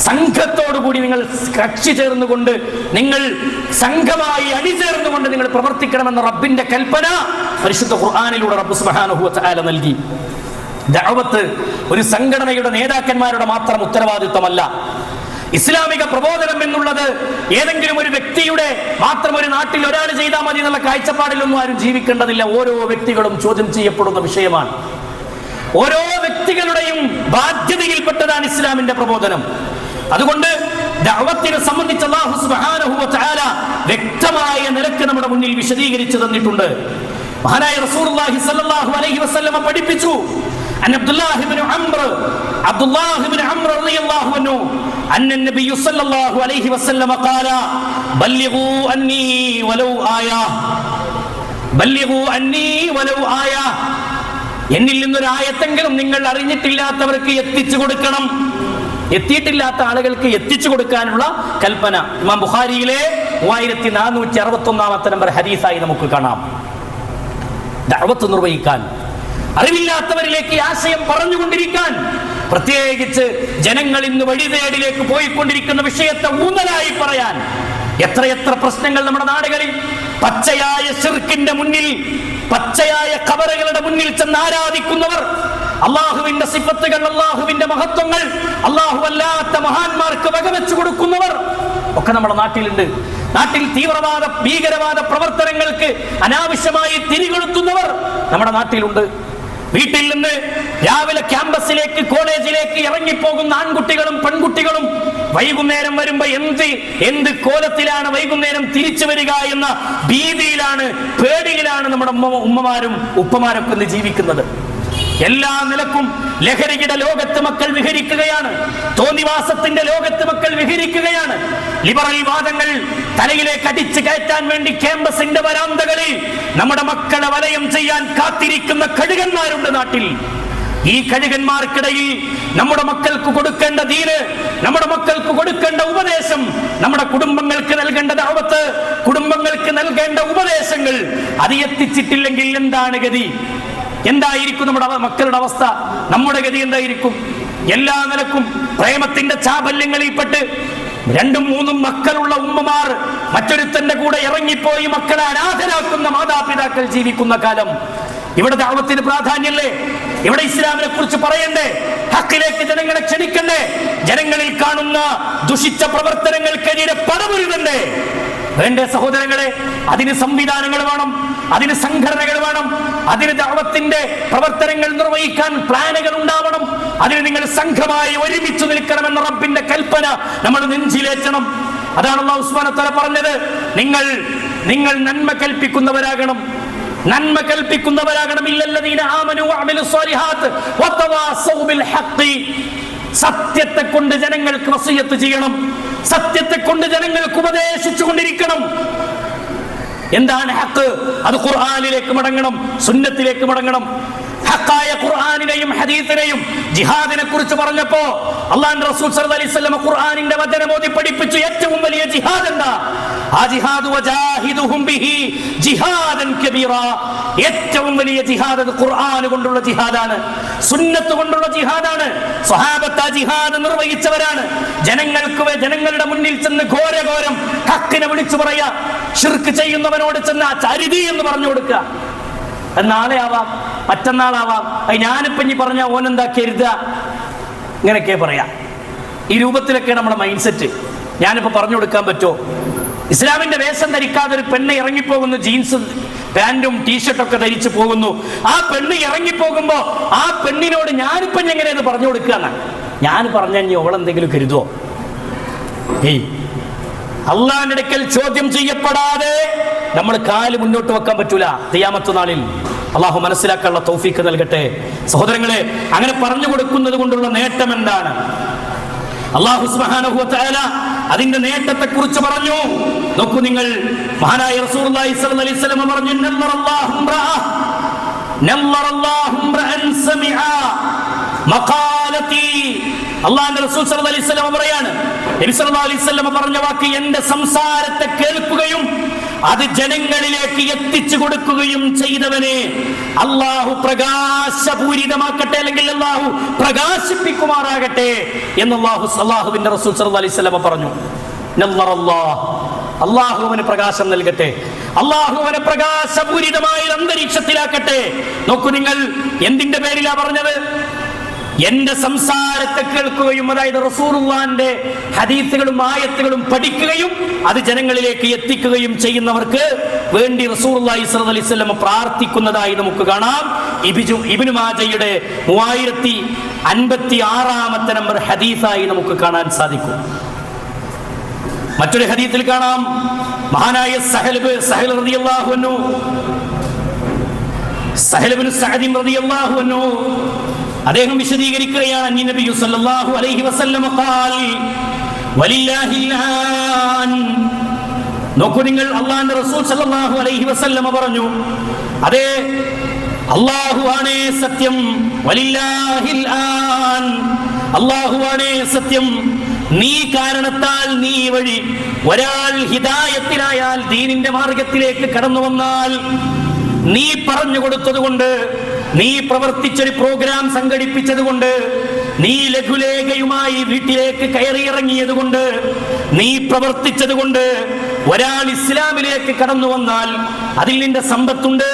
സംഘത്തോടുകൂടി നിങ്ങൾ കക്ഷി ചേർന്നുകൊണ്ട്, നിങ്ങൾ സംഘമായി അണിചേർന്നുകൊണ്ട് നിങ്ങൾ പ്രവർത്തിക്കണമെന്ന റബ്ബിന്റെ കൽപ്പന പരിശുദ്ധ ഖുർആനിലൂടെ റബ്ബ് സുബ്ഹാനഹു വ തആല നൽകി. ദഅവത്ത് ഒരു സംഘടനയുടെ നേതാക്കന്മാരുടെ മാത്രം ഉത്തരവാദിത്വമല്ല. ഇസ്ലാമിക പ്രബോധനം എന്നുള്ളത് ഏതെങ്കിലും ഒരു വ്യക്തിയുടെ മാത്രം ഒരു നാട്ടിൽ ഒരാൾ ചെയ്താൽ മതി എന്നുള്ള കാഴ്ചപ്പാടിലൊന്നും ആരും ജീവിക്കേണ്ടതില്ല. ഓരോ വ്യക്തികളും ചോദ്യം ചെയ്യപ്പെടുന്ന വിഷയമാണ്. ഓരോ വ്യക്തികളുടെയും ബാധ്യതയിൽപ്പെട്ടതാണ് ഇസ്ലാമിന്റെ പ്രബോധനം. അതുകൊണ്ട് ദഅവത്തിനെ സംബന്ധിച്ച് അല്ലാഹു സുബ്ഹാനഹു വ തആല വ്യക്തമായ നിലക്ക് നമ്മുടെ മുന്നിൽ വിശദീകരിച്ചു തന്നിട്ടുണ്ട്. മഹാനായ റസൂലുള്ളാഹി സ്വല്ലല്ലാഹു അലൈഹി വസല്ലം പഠിപ്പിച്ചു, عن عبد الله بن عمرو رضي الله عنه أن النبي صلى الله عليه وسلم قال بلغوا عني ولو آية എന്നിൽ നിന്നൊരു ആയത്തെങ്കിലും നിങ്ങൾ അറിഞ്ഞിട്ടില്ലാത്തവർക്ക് എത്തിച്ചു കൊടുക്കണം. എത്തിയിട്ടില്ലാത്ത ആളുകൾക്ക് എത്തിച്ചു കൊടുക്കാനുള്ള കൽപ്പന ഇമാം ബുഖാരിയിലെ 3461 നമ്പർ ഹദീസായി നമുക്ക് കാണാം. ദഅവത്ത് നിർവഹിക്കാൻ, അറിവില്ലാത്തവരിലേക്ക് ആശയം പറഞ്ഞുകൊണ്ടിരിക്കാൻ, പ്രത്യേകിച്ച് ജനങ്ങൾ ഇന്ന് വഴിതേടിലേക്ക് പോയിക്കൊണ്ടിരിക്കുന്ന വിഷയത്തെ ഊന്നലായി പറയാൻ. എത്രയെത്ര പ്രശ്നങ്ങൾ നമ്മുടെ നാടുകളിൽ പച്ചയായ ശിർക്കിന്റെ മുന്നിൽ, പച്ചയായ ഖബറുകളുടെ മുന്നിൽ ചെന്ന് ആരാധിക്കുന്നവർ, അള്ളാഹുവിന്റെ സിഫത്തുകൾ, അള്ളാഹുവിന്റെ മഹത്വങ്ങൾ അള്ളാഹു അല്ലാത്ത മഹാന്മാർക്ക് വകവെച്ചു കൊടുക്കുന്നവർ ഒക്കെ നമ്മുടെ നാട്ടിലുണ്ട്. നാട്ടിൽ തീവ്രവാദ ഭീകരവാദ പ്രവർത്തനങ്ങൾക്ക് അനാവശ്യമായി തിരികൊളുത്തുന്നവർ നമ്മുടെ നാട്ടിലുണ്ട്. വീട്ടിൽ നിന്ന് രാവിലെ ക്യാമ്പസിലേക്ക്, കോളേജിലേക്ക് ഇറങ്ങിപ്പോകുന്ന ആൺകുട്ടികളും പെൺകുട്ടികളും വൈകുന്നേരം വരുമ്പോ എന്ത് കോലത്തിലാണ് വൈകുന്നേരം തിരിച്ചു വരിക എന്ന ഭീതിയിലാണ്, പേടിയിലാണ് നമ്മുടെ ഉമ്മമാരും ഉപ്പമാരൊക്കെ ഇന്ന് ജീവിക്കുന്നത്. എല്ലാ നിലക്കും ലഹരിയുടെ ലോകത്ത് മക്കൾ വിഹരിക്കുകയാണ്. തോന്നിവാസത്തിന്റെ ലോകത്ത് മക്കൾ വിഹരിക്കുകയാണ്. ലിബറൽ വാദങ്ങൾ തലയിലേക്ക് അടിച്ചു കയറ്റാൻ വേണ്ടി ക്യാമ്പസിന്റെ വരാന്തകളിൽ നമ്മുടെ മക്കളെ വലയം ചെയ്യാൻ കാത്തിരിക്കുന്ന കഴുകന്മാരുണ്ട് നാട്ടിൽ. ഈ കഴുകന്മാർക്കിടയിൽ നമ്മുടെ മക്കൾക്ക് കൊടുക്കേണ്ട ദീന്, നമ്മുടെ മക്കൾക്ക് കൊടുക്കേണ്ട ഉപദേശം, നമ്മുടെ കുടുംബങ്ങൾക്ക് നൽകേണ്ട ദഅവത്ത്, കുടുംബങ്ങൾക്ക് നൽകേണ്ട ഉപദേശങ്ങൾ അത് എത്തിച്ചിട്ടില്ലെങ്കിൽ എന്താണ് ഗതി? എന്തായിരിക്കും നമ്മുടെ മക്കളുടെ അവസ്ഥ? നമ്മുടെ ഗതി എന്തായിരിക്കും? എല്ലാ നിലക്കും പ്രേമത്തിന്റെ ചാബല്യങ്ങളിൽപ്പെട്ട് 2-3 മക്കളുള്ള ഉമ്മമാർ മറ്റൊരുത്തന്റെ കൂടെ ഇറങ്ങിപ്പോയി മക്കളെ അനാഥരാക്കുന്ന മാതാപിതാക്കൾ ജീവിക്കുന്ന കാലം. ഇവിടെ ദഅവത്തിന് പ്രാധാന്യല്ലേ? ഇവിടെ ഇസ്ലാമിനെ കുറിച്ച് പറയണ്ടേ? ഹക്കിലേക്ക് ജനങ്ങളെ ക്ഷണിക്കണ്ടേ? ജനങ്ങളിൽ കാണുന്ന ദുഷിച്ച പ്രവർത്തനങ്ങൾക്കെതിരെ പടപൊരുതണ്ടേ? വേണ്ടേ സഹോദരങ്ങളെ? അതിന് സംവിധാനങ്ങൾ വേണം, അതിന് സംഘടനകൾ വേണം, അതിന് ദഅവത്തിന്റെ പ്രവർത്തനങ്ങൾ നിർവഹിക്കാൻ പ്ലാനുകൾ ഉണ്ടാവണം. അതിന് നിങ്ങൾ സംഘമായി ഒരുമിച്ച് നിൽക്കണമെന്ന റബ്ബിന്റെ കൽപ്പന നമ്മൾ നെഞ്ചിലേറ്റണം. അതാണ് അല്ലാഹു സുബ്ഹാനഹു വ തആല പറഞ്ഞത്, നിങ്ങൾ നന്മ കൽപ്പിക്കുന്നവരാകണം, നന്മ കൽപ്പിക്കുന്നവരാകണം. ഇല്ലല്ലദീന ആമനു വഅമിലുസ് സ്വാലിഹാത്ത് വതവാസൗ ബിൽ ഹഖ്. സത്യത്തെ കൊണ്ട് ജനങ്ങൾക്ക് വസിയത്ത് ചെയ്യണം, സത്യത്തെ കൊണ്ട് ജനങ്ങൾക്ക് ഉപദേശിച്ചു കൊണ്ടിരിക്കണം. എന്താണ് ഹഖ്? അത് ഖുർആനിലേക്ക് മടങ്ങണം, സുന്നത്തിലേക്ക് മടങ്ങണം. ഹഖായ ഖുർആനിനെയും ഹദീസിനെയും ജിഹാദിനെ കുറിച്ച് പറഞ്ഞപ്പോ അല്ലാഹുവിന്റെ റസൂൽ സല്ലല്ലാഹു അലൈഹി വസല്ലം ഖുർആനിന്റെ വചനം ഓതി പഠിപ്പിച്ചു ഏറ്റവും വലിയ ജിഹാദ് എന്താ? ആ ജിഹാദ് വജാഹിദുഹും ബിഹി ജിഹാദൻ കബീറാ. ഏറ്റവും വലിയ ജിഹാദ് അത് ഖുർആൻ കൊണ്ടുള്ള ജിഹാദാണ്, സുന്നത്ത് കൊണ്ടുള്ള ജിഹാദാണ്. സ്വഹാബത്ത് ആ ജിഹാദ് നിർവഹിച്ചവരാണ്. ജനങ്ങളുടെ മുന്നിൽ ചെന്ന് ഘോരഘോരം ഹക്കിനെ വിളിച്ചു പറയാ, ശിർക്ക് ചെയ്യുന്നവനോട് ചെന്ന് ആ ചരിതി എന്ന് പറഞ്ഞു കൊടുക്കുക. നാളെ ആവാം, മറ്റന്നാളാവാം, ഞാനിപ്പോ ഇനി പറഞ്ഞ ഓനെന്താ കരുതുക, ഇങ്ങനെയൊക്കെ പറയാം. ഈ രൂപത്തിലൊക്കെ നമ്മുടെ മൈൻഡ് സെറ്റ്. ഞാനിപ്പോ പറഞ്ഞു കൊടുക്കാൻ പറ്റുമോ? ഇസ്ലാമിന്റെ വേഷം ധരിക്കാതെ ഒരു പെണ്ണ് ഇറങ്ങിപ്പോകുന്നു, ജീൻസ് പാന്റും ടീഷർട്ടൊക്കെ ധരിച്ചു പോകുന്നു. ആ പെണ്ണ് ഇറങ്ങിപ്പോകുമ്പോ ആ പെണ്ണിനോട് ഞാനിപ്പോ എങ്ങനെയെന്ന് പറഞ്ഞു കൊടുക്കുക. ഞാൻ പറഞ്ഞ ഓളെന്തെങ്കിലും കരുതുവോ? അള്ളാഹിന്റെ അടുക്കൽ ചോദ്യം ചെയ്യപ്പെടാതെ നമ്മൾ കാല് മുന്നോട്ട് വെക്കാൻ പറ്റൂല ഖിയാമത്ത് നാളിൽ. അള്ളാഹു മനസ്സിലാക്കാനുള്ള തൗഫീഖ് നൽകട്ടെ. സഹോദരങ്ങളെ, അങ്ങനെ പറഞ്ഞു കൊടുക്കുന്നത് കൊണ്ടുള്ള നേട്ടം എന്താണ്? അല്ലാഹു സുബ്ഹാനഹു വ തആല അതിന്റെ നേട്ടത്തെ കുറിച്ച് പറഞ്ഞു. നോക്കൂ നിങ്ങൾ, മഹാനായ റസൂലുള്ളാഹി സ്വല്ലല്ലാഹു അലൈഹി വസല്ലം പറഞ്ഞു, നല്ലറല്ലാഹു ഇംറഅൻ സമിഅ മഖാലതി. അല്ലാഹുവിന്റെ റസൂൽ സല്ലല്ലാഹു അലൈഹി വസല്ലം പറയാണ്, നബി സല്ലല്ലാഹു അലൈഹി വസല്ലം പറഞ്ഞ വാക്ക്, എന്റെ സംസാരത്തെ കേൾക്കുകയും അത് ജനങ്ങളിലേക്ക് എത്തിച്ചു കൊടുക്കുകയും ചെയ്തവനെ അള്ളാഹു പ്രകാശപൂരിതമാക്കട്ടെ, അല്ലെങ്കിൽ അള്ളാഹു പ്രകാശിപ്പിക്കുമാറാകട്ടെ എന്ന് അള്ളാഹുവിന്റെ റസൂൽ സല്ലല്ലാഹു അലൈഹി വസല്ലം പറഞ്ഞു. അള്ളാഹു അവന് പ്രകാശം നൽകട്ടെ, അള്ളാഹു അവനെ പ്രകാശപൂരിതമായ അന്തരീക്ഷത്തിലാക്കട്ടെ. നോക്കൂ നിങ്ങൾ, എന്തിന്റെ പേരിലാ പറഞ്ഞത്? എന്റെ സംസാരത്തെ കേൾക്കുകയും, അതായത് റസൂലുള്ളാഹിന്റെ ഹദീസുകളും ആയത്തുകളും പഠിക്കുകയും അത് ജനങ്ങളിലേക്ക് എത്തിക്കുകയും ചെയ്യുന്നവർക്ക് വേണ്ടി റസൂലുള്ളാഹി സ്വല്ലല്ലാഹു അലൈഹി വസല്ലം പ്രാർത്ഥിക്കുന്നതായി നമുക്ക് കാണാം. ഇബ്നു മാജയുടെ 3056 നമ്പർ ഹദീസായി നമുക്ക് കാണാൻ സാധിക്കും. മറ്റൊരു ഹദീസിൽ കാണാം, മഹാനായ സഹൽ റളിയല്ലാഹു അൻഹു, സഹൽ ഇബ്നു സഅദ് റളിയല്ലാഹു അൻഹു അദ്ദേഹം വിശദീകരിക്കുകയാണ് നബി സല്ലല്ലാഹു അലൈഹി വസല്ലം ഖാൽ വലില്ലാഹിൽ ആൻ. നോക്കൂ നിങ്ങൾ, അല്ലാഹുവിന്റെ റസൂൽ സല്ലല്ലാഹു അലൈഹി വസല്ലം പറഞ്ഞു, അതെ അല്ലാഹുവാണേ സത്യം, വലില്ലാഹിൽ ആൻ, അല്ലാഹുവാണേ സത്യം. നീ കാരണത്താൽ, നീ വഴി ഒരാൾ ഹിദായത്തിലായാൽ, ദീനിന്റെ മാർഗത്തിലേക്ക് കടന്നു വന്നാൽ, നീ പറഞ്ഞു കൊടുത്തതുകൊണ്ട്, നീ പ്രവർത്തിച്ചൊരു പ്രോഗ്രാം സംഘടിപ്പിച്ചതുകൊണ്ട്, നീ ലഘുലേഖയുമായി വീട്ടിലേക്ക് കയറിയിറങ്ങിയതുകൊണ്ട്, നീ പ്രവർത്തിച്ചതുകൊണ്ട് ഒരാൾ ഇസ്ലാമിലേക്ക് കടന്നു വന്നാൽ അതിൽ നിന്റെ സമ്പത്തുണ്ട്,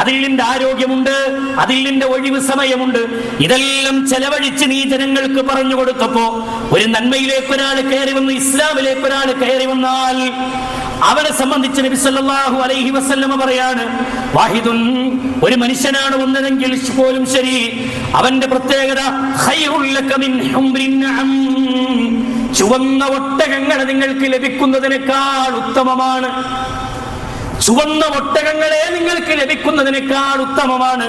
അതിൽ നിന്റെ ആരോഗ്യമുണ്ട്, അതിൽ നിന്റെ ഒഴിവ് സമയമുണ്ട്, ഇതെല്ലാം ചെലവഴിച്ച് നീ ജനങ്ങൾക്ക് പറഞ്ഞു കൊടുത്തപ്പോ ഒരു നന്മയിലേക്ക് ഒരാൾ കയറി വന്ന്, ഇസ്ലാമിലേക്ക് ഒരാൾ കയറി വന്നാൽ അവനെ സംബന്ധിച്ച് നബി സല്ലല്ലാഹു അലൈഹി വസല്ലം പറയാണ്, വാഹിദുൻ, ഒരു മനുഷ്യനാണ് വന്നതെങ്കിൽ പോലും ശരി, അവന്റെ പ്രത്യേകത ഖൈറുൽ ലക മിൻ ഹുംറിൻ നഅം, ചുവന്ന ഒട്ടകങ്ങൾ നിങ്ങൾക്ക് ലഭിക്കുന്നതിനേക്കാൾ ഉത്തമമാണ്. ചുവന്ന ഒട്ടകങ്ങളെ നിങ്ങൾക്ക് ലഭിക്കുന്നതിനേക്കാൾ ഉത്തമമാണ്.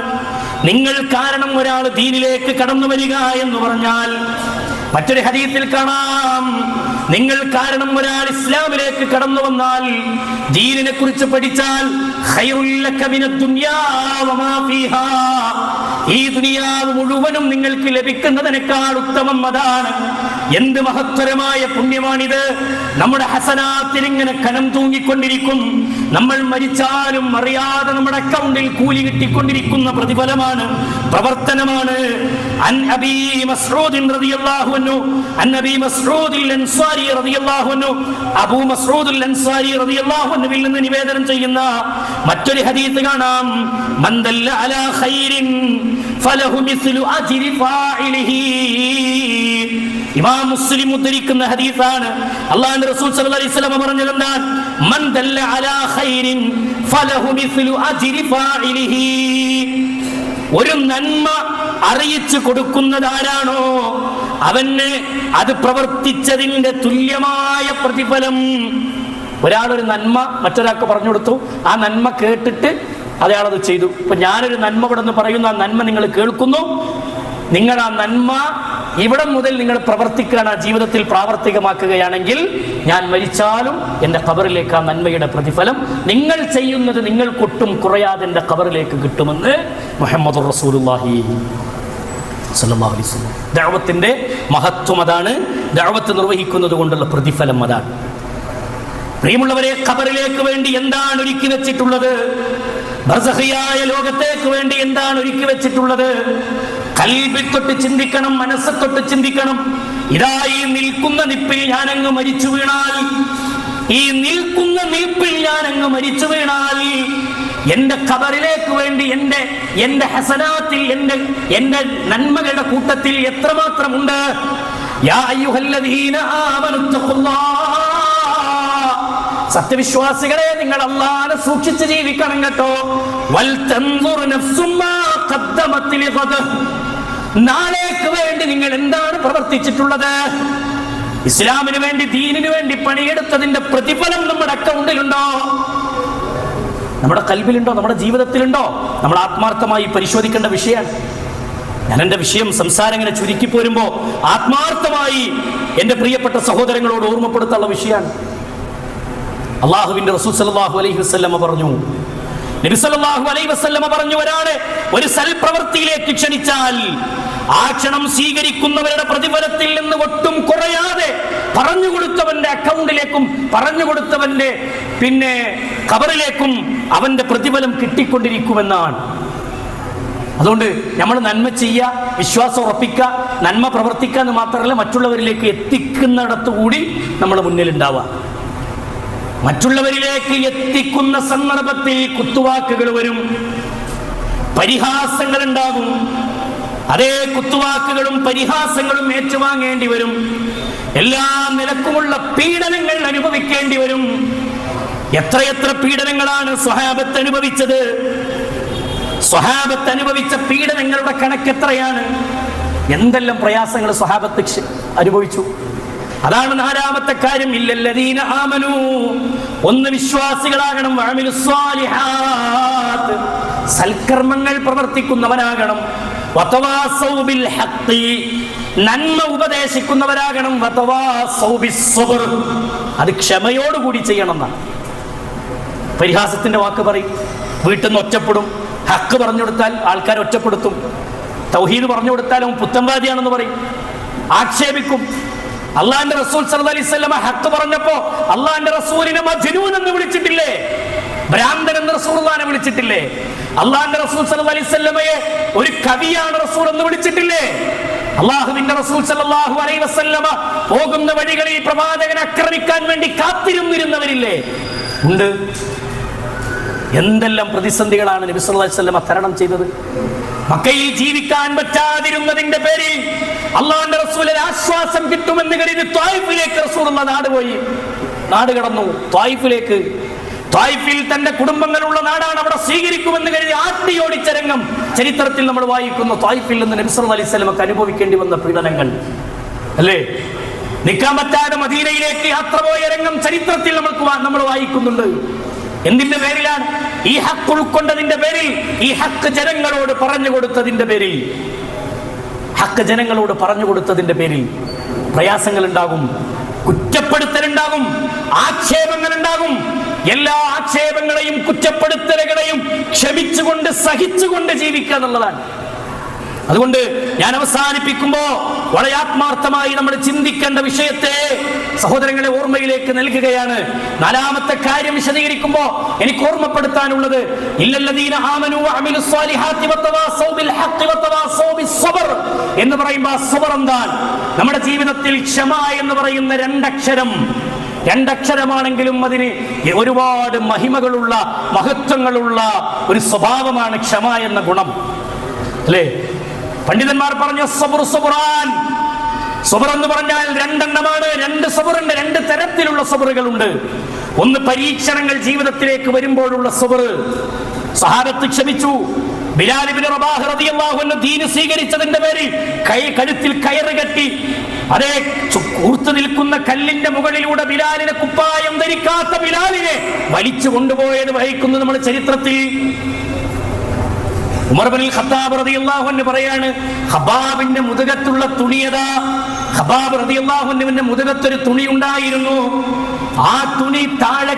നിങ്ങൾ കാരണം ഒരാൾ ദീനിലേക്ക് കടന്നു വരിക എന്ന് പറഞ്ഞാൽ, മറ്റൊരു ഹദീസിൽ കാണാം, നിങ്ങൾ കാരണം ഒരാൾ ഇസ്ലാമിലേക്ക് കടന്നു വന്നാൽ, ദീനിനെ കുറിച്ച് പഠിച്ചാൽ, ഖൈറുൽ ലക മിനദ് ദുനിയാ വമാ ഫീഹാ, ഈ ദുനിയാവ് മുഴുവനും നിങ്ങൾക്ക് ലഭിക്കുന്നതിനേക്കാൾ ഉത്തമം അതാണ്. എന്ത് മഹത്തരമായ പുണ്യമാണിത്! നമ്മുടെ ഹസനാത്തിൽ ഇങ്ങനെ കനം തൂങ്ങിക്കൊണ്ടിരിക്കും. നമ്മൾ മരിച്ചാലും അറിയാതെ നമ്മുടെ അക്കൗണ്ടിൽ കൂലി കിട്ടിക്കൊണ്ടിരിക്കുന്ന പ്രതിഫലമാണ്, പ്രവർത്തനമാണ്. അൻ അബീ മസ്ഊദ് റളിയല്ലാഹു അൻഹു, അൻ അബീ മസ്ഊദ് അൻസാരി റളിയല്ലാഹു അൻഹു, അബൂ മസ്ഊദ് അൻസാരി റളിയല്ലാഹു അൻഹുവിൽ നിന്ന് നിവേദനം ചെയ്യുന്ന മറ്റൊരു ഹദീസ് കാണാം, മൻ ദല്ല അലാ ഖൈരിൻ ഫലഹു മിസ്ലു അജ്രി ഫാഇലിഹി. ഇമാം മുസ്ലിം ഉദ്ധരിക്കുന്ന ഹദീസാണ്. അല്ലാഹുവിന്റെ റസൂൽ സല്ലല്ലാഹു അലൈഹി വസല്ലം പറഞ്ഞത് എന്താണ്? മൻ ദല്ല അലാ ഖൈരിൻ ഫലഹു മിസ്ലു അജ്രി ഫാഇലിഹി. ഒരു നന്മ അറിയിച്ചു കൊടുക്കുന്നതാരാണോ അവന് അത് പ്രവർത്തിച്ചതിന്റെ തുല്യമായ പ്രതിഫലം. ഒരാളൊരു നന്മ മറ്റൊരാൾക്ക് പറഞ്ഞു കൊടുത്തു, ആ നന്മ കേട്ടിട്ട് അയാളത് ചെയ്തു. ഇപ്പൊ ഞാനൊരു നന്മ ഇവിടെ നിന്ന് പറയുന്നു, ആ നന്മ നിങ്ങൾ കേൾക്കുന്നു, നിങ്ങൾ ആ നന്മ ഇവിടെ മുതൽ നിങ്ങൾ പ്രവർത്തിക്കുകയാണ്, ജീവിതത്തിൽ പ്രാവർത്തികമാക്കുകയാണെങ്കിൽ, ഞാൻ മരിച്ചാലും എന്റെ ഖബറിലേക്ക് ആ നന്മയുടെ പ്രതിഫലം നിങ്ങൾ ചെയ്യുന്നത് നിങ്ങൾക്കൊട്ടും കുറയാതെ എന്റെ ഖബറിലേക്ക് കിട്ടുമെന്ന് മുഹമ്മദുർ റസൂലുള്ളാഹി സ്വല്ലല്ലാഹു അലൈഹി വസല്ലം. ദഅവത്തിന്റെ മഹത്വം അതാണ്, ദഅവത്ത് നിർവഹിക്കുന്നത് കൊണ്ടുള്ള പ്രതിഫലം അതാണ്. പ്രിയമുള്ളവരെ, ഖബറിലേക്ക് വേണ്ടി എന്താണ് ഒരുക്കി വെച്ചിട്ടുള്ളത്? ബർസഖിയായ ലോകത്തേക്ക് വേണ്ടി എന്താണ് ഒരുക്കി വെച്ചിട്ടുള്ളത്? കൽബിൽ തൊട്ട് ചിന്തിക്കണം, മനസ്സ് തൊട്ട് ചിന്തിക്കണം. ഇതാ ഈ നിൽക്കുന്ന നിപ്പിൽ ഞാനങ്ങ് മരിച്ചു വീണാൽ, ഈ നിൽക്കുന്ന നിൽപ്പിൽ ഞാനങ്ങ് മരിച്ചു വീണാൽ എന്റെ ഖബറിലേക്ക് വേണ്ടി എന്റെ ഹസനാത്തിൽ, എന്റെ നന്മകളുടെ കൂട്ടത്തിൽ എത്രമാത്രമുണ്ട്? യാ അയ്യുഹല്ലദീന ആമനു തഖുല്ലാഹ്, സത്യവിശ്വാസികളെ, നിങ്ങൾ അല്ലാഹുവിനെ സൂക്ഷിച്ച് ജീവിക്കണം കേട്ടോ. വൽ തൻദുർ നഫ്സും മാ ഖദ്ദമത് ലിഗദ്, നാളേക്ക് വേണ്ടി നിങ്ങൾ എന്താണ് പ്രവർത്തിച്ചിട്ടുള്ളത്? ഇസ്ലാമിന് വേണ്ടി, ദീനിന് വേണ്ടി പണിയെടുത്തതിന്റെ പ്രതിഫലം നമ്മുടെ അക്കൗണ്ടിലുണ്ടോ? നമ്മുടെ കൽബിലുണ്ടോ? നമ്മുടെ ജീവിതത്തിലുണ്ടോ? നമ്മൾ ആത്മാർത്ഥമായി പരിശോധിക്കേണ്ട വിഷയമാണ്. ഞാൻ എന്റെ വിഷയം സംസാരം ഇങ്ങനെ ചുരുക്കി പോരുമ്പോ ആത്മാർത്ഥമായി എന്റെ പ്രിയപ്പെട്ട സഹോദരങ്ങളോട് ഓർമ്മപ്പെടുത്താനുള്ള വിഷയമാണ്. അള്ളാഹുവിന്റെ റസൂൽ സല്ലല്ലാഹു അലൈഹി വസല്ലം പറഞ്ഞു, നബി സല്ലല്ലാഹു അലൈഹി വസല്ലം പറഞ്ഞു, ഒരാളെ ഒരു സൽപ്രവൃത്തിയിലേക്ക് ക്ഷണിച്ചാൽ ആ ക്ഷണം സ്വീകരിക്കുന്നവരുടെ പ്രതിഫലത്തിൽ നിന്ന് ഒട്ടും കുറയാതെ പറഞ്ഞുകൊടുത്തവന്റെ അക്കൗണ്ടിലേക്കും പറഞ്ഞുകൊടുത്തവന്റെ ഖബറിലേക്കും അവന്റെ പ്രതിഫലം കിട്ടിക്കൊണ്ടിരിക്കുമെന്നാണ്. അതുകൊണ്ട് നമ്മൾ നന്മ ചെയ്യുക, വിശ്വാസം ഉറപ്പിക്കുക, നന്മ പ്രവർത്തിക്കുക എന്ന് മാത്രമല്ല, മറ്റുള്ളവരിലേക്ക് എത്തിക്കുന്നിടത്തുകൂടി നമ്മുടെ മുന്നിലുണ്ടാവുക. മറ്റുള്ളവരിലേക്ക് എത്തിക്കുന്ന സന്ദർഭത്തിൽ കുത്തുവാക്കുകൾ വരും, പരിഹാസങ്ങൾ ഉണ്ടാകും. അതേ കുത്തുവാക്കുകളും പരിഹാസങ്ങളും ഏറ്റുവാങ്ങേണ്ടി വരും. എല്ലാ നിലക്കുമുള്ള പീഡനങ്ങൾ അനുഭവിക്കേണ്ടി വരും. എത്രയെത്ര പീഡനങ്ങളാണ് സ്വഹാബത്ത് അനുഭവിച്ചത്! സ്വഹാബത്ത് അനുഭവിച്ച പീഡനങ്ങളുടെ കണക്ക് എത്രയാണ്! എന്തെല്ലാം പ്രയാസങ്ങൾ സ്വഹാബത്ത് അനുഭവിച്ചു! അതാണ് നാലാമത്തെ കാര്യം. ഇല്ലല്ലദീന ആമനൂ, ഒന്ന് വിശ്വാസികളാകണം. വഅമിലുസ്സാലിഹാത്ത്, സൽക്കർമ്മങ്ങൾ പ്രവർത്തിക്കുന്നവനാകണം. വതവാസൗ ബിൽ ഹഖ്, നന്മ ഉപദേശിക്കുന്നവരാകണം. വതവാസൗ ബിസ്സബ്ർ, അത് ക്ഷമയോടുകൂടി ചെയ്യണം എന്നാണ്. പരിഹാസത്തിന്റെ വാക്ക് പറയും, വീട്ടിൽ നിന്ന് ഒറ്റപ്പെടും. ഹക്ക് പറഞ്ഞു കൊടുത്താൽ ആൾക്കാർ ഒറ്റപ്പെടുത്തും. തൗഹീദ് പറഞ്ഞു കൊടുത്താൽ അവൻ പുത്തൻവാദിയാണെന്ന് പറയും, ആക്ഷേപിക്കും. അള്ളാന്റെ റസൂൽ സല്ലല്ലാഹു അലൈഹി വസല്ലം ഹക്ക് പറഞ്ഞപ്പോ അള്ളാന്റെ റസൂലിനെ മജ്നൂൻ എന്ന് വിളിച്ചിട്ടില്ലേ? ഭ്രാന്തൻ എന്ന് റസൂലുള്ളാഹിനെ വിളിച്ചിട്ടില്ലേ? അള്ളാന്റെ റസൂൽ സല്ലല്ലാഹു അലൈഹി വസല്ലമയെ ഒരു കവിയാണ് റസൂൽ എന്ന് വിളിച്ചിട്ടില്ലേ? അള്ളാഹുവിന്റെ റസൂൽ സല്ലല്ലാഹു അലൈഹി വസല്ലമ പോകുന്ന വഴികളിൽ പ്രവാചകനെ ആക്രമിക്കാൻ വേണ്ടി കാത്തിരുന്നിരുന്നവരില്ലേ? ഉണ്ട്. എന്തെല്ലാം പ്രതിസന്ധികളാണ് നബി സല്ലല്ലാഹു അലൈഹി വസല്ലമ തരണം ചെയ്തത്. മക്കയിൽ ജീവിക്കാൻ പറ്റാതിരുന്നതിന്റെ പേരിൽ അള്ളാഹുവിന്റെ റസൂലിന് ആശ്വാസം കിട്ടുമെന്ന് കരുതി ത്വായിഫിലേക്ക് റസൂലുള്ള നാട് കടന്നു. ത്വായിഫിൽ തന്റെ കുടുംബങ്ങളുള്ള നാടാണ്, അവിടെ സ്വീകരിക്കുമെന്ന് കരുതി ആട്ടിയോടിച്ച രംഗം ചരിത്രത്തിൽ നമ്മൾ വായിക്കുന്നു. ത്വായിഫിൽ നിന്ന് നബി സല്ലല്ലാഹു അലൈഹി വസല്ലമക്ക് അനുഭവിക്കേണ്ടി വന്ന പീഡനങ്ങൾ അല്ലേ? നിൽക്കാൻ പറ്റാതെ മദീനയിലേക്ക് യാത്ര പോയ രംഗം ചരിത്രത്തിൽ നമ്മൾ വായിക്കുന്നുണ്ട്. എന്തിന്റെ പേരിലാണ്? ഈ ഹക്ക് ഉൾക്കൊണ്ടതിന്റെ പേരിൽ, ഈ ഹക്ക് ജനങ്ങളോട് പറഞ്ഞു കൊടുത്തതിന്റെ പേരിൽ പ്രയാസങ്ങൾ ഉണ്ടാകും, കുറ്റപ്പെടുത്തലുണ്ടാകും, ആക്ഷേപങ്ങൾ ഉണ്ടാകും. എല്ലാ ആക്ഷേപങ്ങളെയും കുറ്റപ്പെടുത്തലുകളെയും ക്ഷമിച്ചുകൊണ്ട് സഹിച്ചുകൊണ്ട് ജീവിക്കുക എന്നുള്ളതാണ്. അതുകൊണ്ട് ഞാൻ അവസാനിപ്പിക്കുമ്പോ വളരെ ആത്മാർത്ഥമായി നമ്മൾ ചിന്തിക്കേണ്ട വിഷയത്തെ സഹോദരങ്ങളെ ഓർമ്മയിലേക്ക് നൽകുകയാണ്. നാലാമത്തെ കാര്യം വിശദീകരിക്കുമ്പോ എനിക്ക് ഓർമ്മപ്പെടുത്താനുള്ളത്, ഇല്ലല്ലദീന ആമനൂ വഅമിലുസ് സ്വാലിഹാത്തി വതവാസൗ ബിൽ ഹഖ് വതവാസൗ ബിസ്സബ്ർ എന്ന് പറയുമ്പോൾ സബർ എന്താണ്? നമ്മുടെ ജീവിതത്തിൽ ക്ഷമ എന്ന് പറയുന്ന രണ്ടക്ഷരമാണെങ്കിലും അതിന് ഒരുപാട് മഹിമകളുള്ള, മഹത്വങ്ങളുള്ള ഒരു സ്വഭാവമാണ് ക്ഷമ എന്ന ഗുണം, അല്ലേ? പണ്ഡിതന്മാർ പറഞ്ഞ സബർ സുബ്രാൻ, സബർ എന്ന് പറഞ്ഞാൽ രണ്ടെണ്ണമാണ്. രണ്ട് സബറുണ്ട്, രണ്ട് തരത്തിലുള്ള സബറുകളുണ്ട്. ഒന്ന് പരീക്ഷണങ്ങൾ ജീവിതത്തിലേക്ക് വരുമ്പോഴുള്ള സബർ. സഹാബത്ത് ക്ഷമിച്ചു. ബിലാൽ ഇബ്നു റബാഹ് റളിയല്ലാഹു അൻഹു ദീൻ സ്വീകരിച്ചതിന്റെ പേരിൽ കഴുത്തിൽ കയറ് കെട്ടി അതേ കൂർത്തു നിൽക്കുന്ന കല്ലിന്റെ മുകളിലൂടെ ബിലാലിനെ, കുപ്പായം ധരിക്കാത്ത ബിലാലിനെ വലിച്ചു കൊണ്ടുപോയത് വഹിക്കുന്നത് നമ്മൾ ചരിത്രത്തിൽ. ഉമർ ഇബ്നുൽ ഖത്താബ് റളിയല്ലാഹു അൻഹു പറയാണ്, ഖബാബിന്റെ മുതുകത്തുള്ള തുണിയതാ. ഖബാബ് റളിയല്ലാഹു അൻഹുവിന്റെ മുതുകത്തൊരു തുണി ഉണ്ടായിരുന്നു. ആ തുണി താഴെ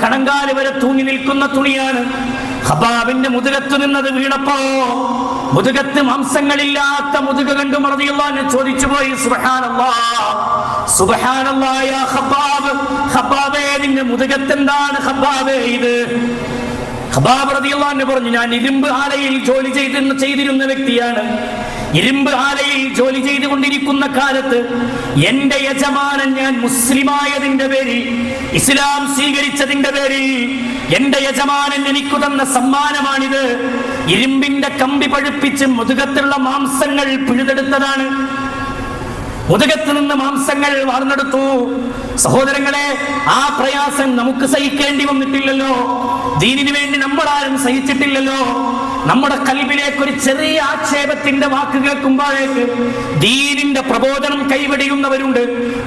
കണങ്കാല് വരെ തൂങ്ങി നിൽക്കുന്ന തുണിയാണ്. ഖബാബിന്റെ മുതുകത്ത് നിന്നത് വീണപ്പോ മുതുകത്ത് മാംസങ്ങളില്ലാത്ത മുതുക കണ്ടു റളിയല്ലാഹു അൻഹു ചോദിച്ചു പോയി, സുബ്ഹാനല്ലാഹ് സുബ്ഹാനല്ലാഹ് യാ ഖബാബ്, ഖബാബേ നിന്റെ മുതുകത്ത് എന്താണ് ഖബാബേ ഇത്? ഖബാബ് റളിയല്ലാഹു അൻഹു പറഞ്ഞു, ഞാൻ ഇരുമ്പ് ആലയിൽ ജോലി ചെയ്തിരുന്ന വ്യക്തിയാണ്. ഇരുമ്പ് ആലയിൽ ജോലി ചെയ്തുകൊണ്ടിരിക്കുന്ന കാലത്ത് എന്റെ യജമാനൻ, ഞാൻ മുസ്ലിമായതിന്റെ പേരിൽ, ഇസ്ലാം സ്വീകരിച്ചതിന്റെ പേരിൽ എന്റെ യജമാനൻ എനിക്ക് തന്ന സമ്മാനമാണിത്. ഇരുമ്പിന്റെ കമ്പി പഴുപ്പിച്ച് മുതുകത്തുള്ള മാംസങ്ങൾ പിഴുതെടുത്തതാണ്. മുതുകത്ത് നിന്ന് മാംസങ്ങൾ വാർന്നെടുത്തു. സഹോദരങ്ങളെ, ആ പ്രയാസം നമുക്ക് സഹിക്കേണ്ടി വന്നിട്ടില്ലല്ലോ. ദീനിനു വേണ്ടി നമ്മളാരും സഹിച്ചിട്ടില്ലല്ലോ. നമ്മുടെ കൽബിലേക്ക് ഒരു ചെറിയ ആക്ഷേപത്തിന്റെ വാക്ക് കേൾക്കുമ്പോഴേക്ക് ദീനിന്റെ പ്രബോധനം കൈവെടിയുന്നവരുണ്ട്.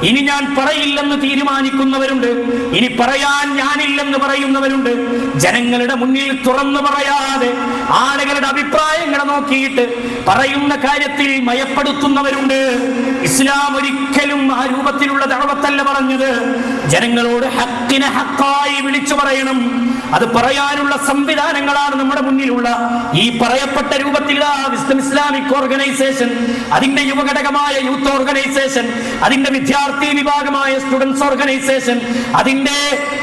ഇനി ഞാൻ പറയില്ലെന്ന് തീരുമാനിക്കുന്നവരുണ്ട്. ഇനി പറയാൻ ഞാനില്ലെന്ന് പറയുന്നവരുണ്ട്. ജനങ്ങളുടെ മുന്നിൽ തുറന്നു പറയാതെ ആളുകളുടെ അഭിപ്രായങ്ങളെ നോക്കിയിട്ട് പറയുന്ന കാര്യത്തിൽ മയപ്പെടുത്തുന്നവരുണ്ട്. ഇസ്ലാം ഒരിക്കലും ആ രൂപത്തിലുള്ള ദഅവത്തല്ല പറഞ്ഞത്. ജനങ്ങളോട് ഹക്കിനെ ഹക്കായി വിളിച്ചു പറയണം. അത് പറയാനുള്ള സംവിധാനങ്ങളാണ് നമ്മുടെ മുന്നിലുള്ള. ഈ പറയപ്പെട്ട രൂപത്തിൽ വിസ്ഡം ഇസ്ലാമിക് ഓർഗനൈസേഷൻ, അതിന്റെ യുവഘടകമായ യൂത്ത് ഓർഗനൈസേഷൻ, അതിന്റെ വിദ്യാർത്ഥി വിഭാഗമായ സ്റ്റുഡൻസ് ഓർഗനൈസേഷൻ, അതിന്റെ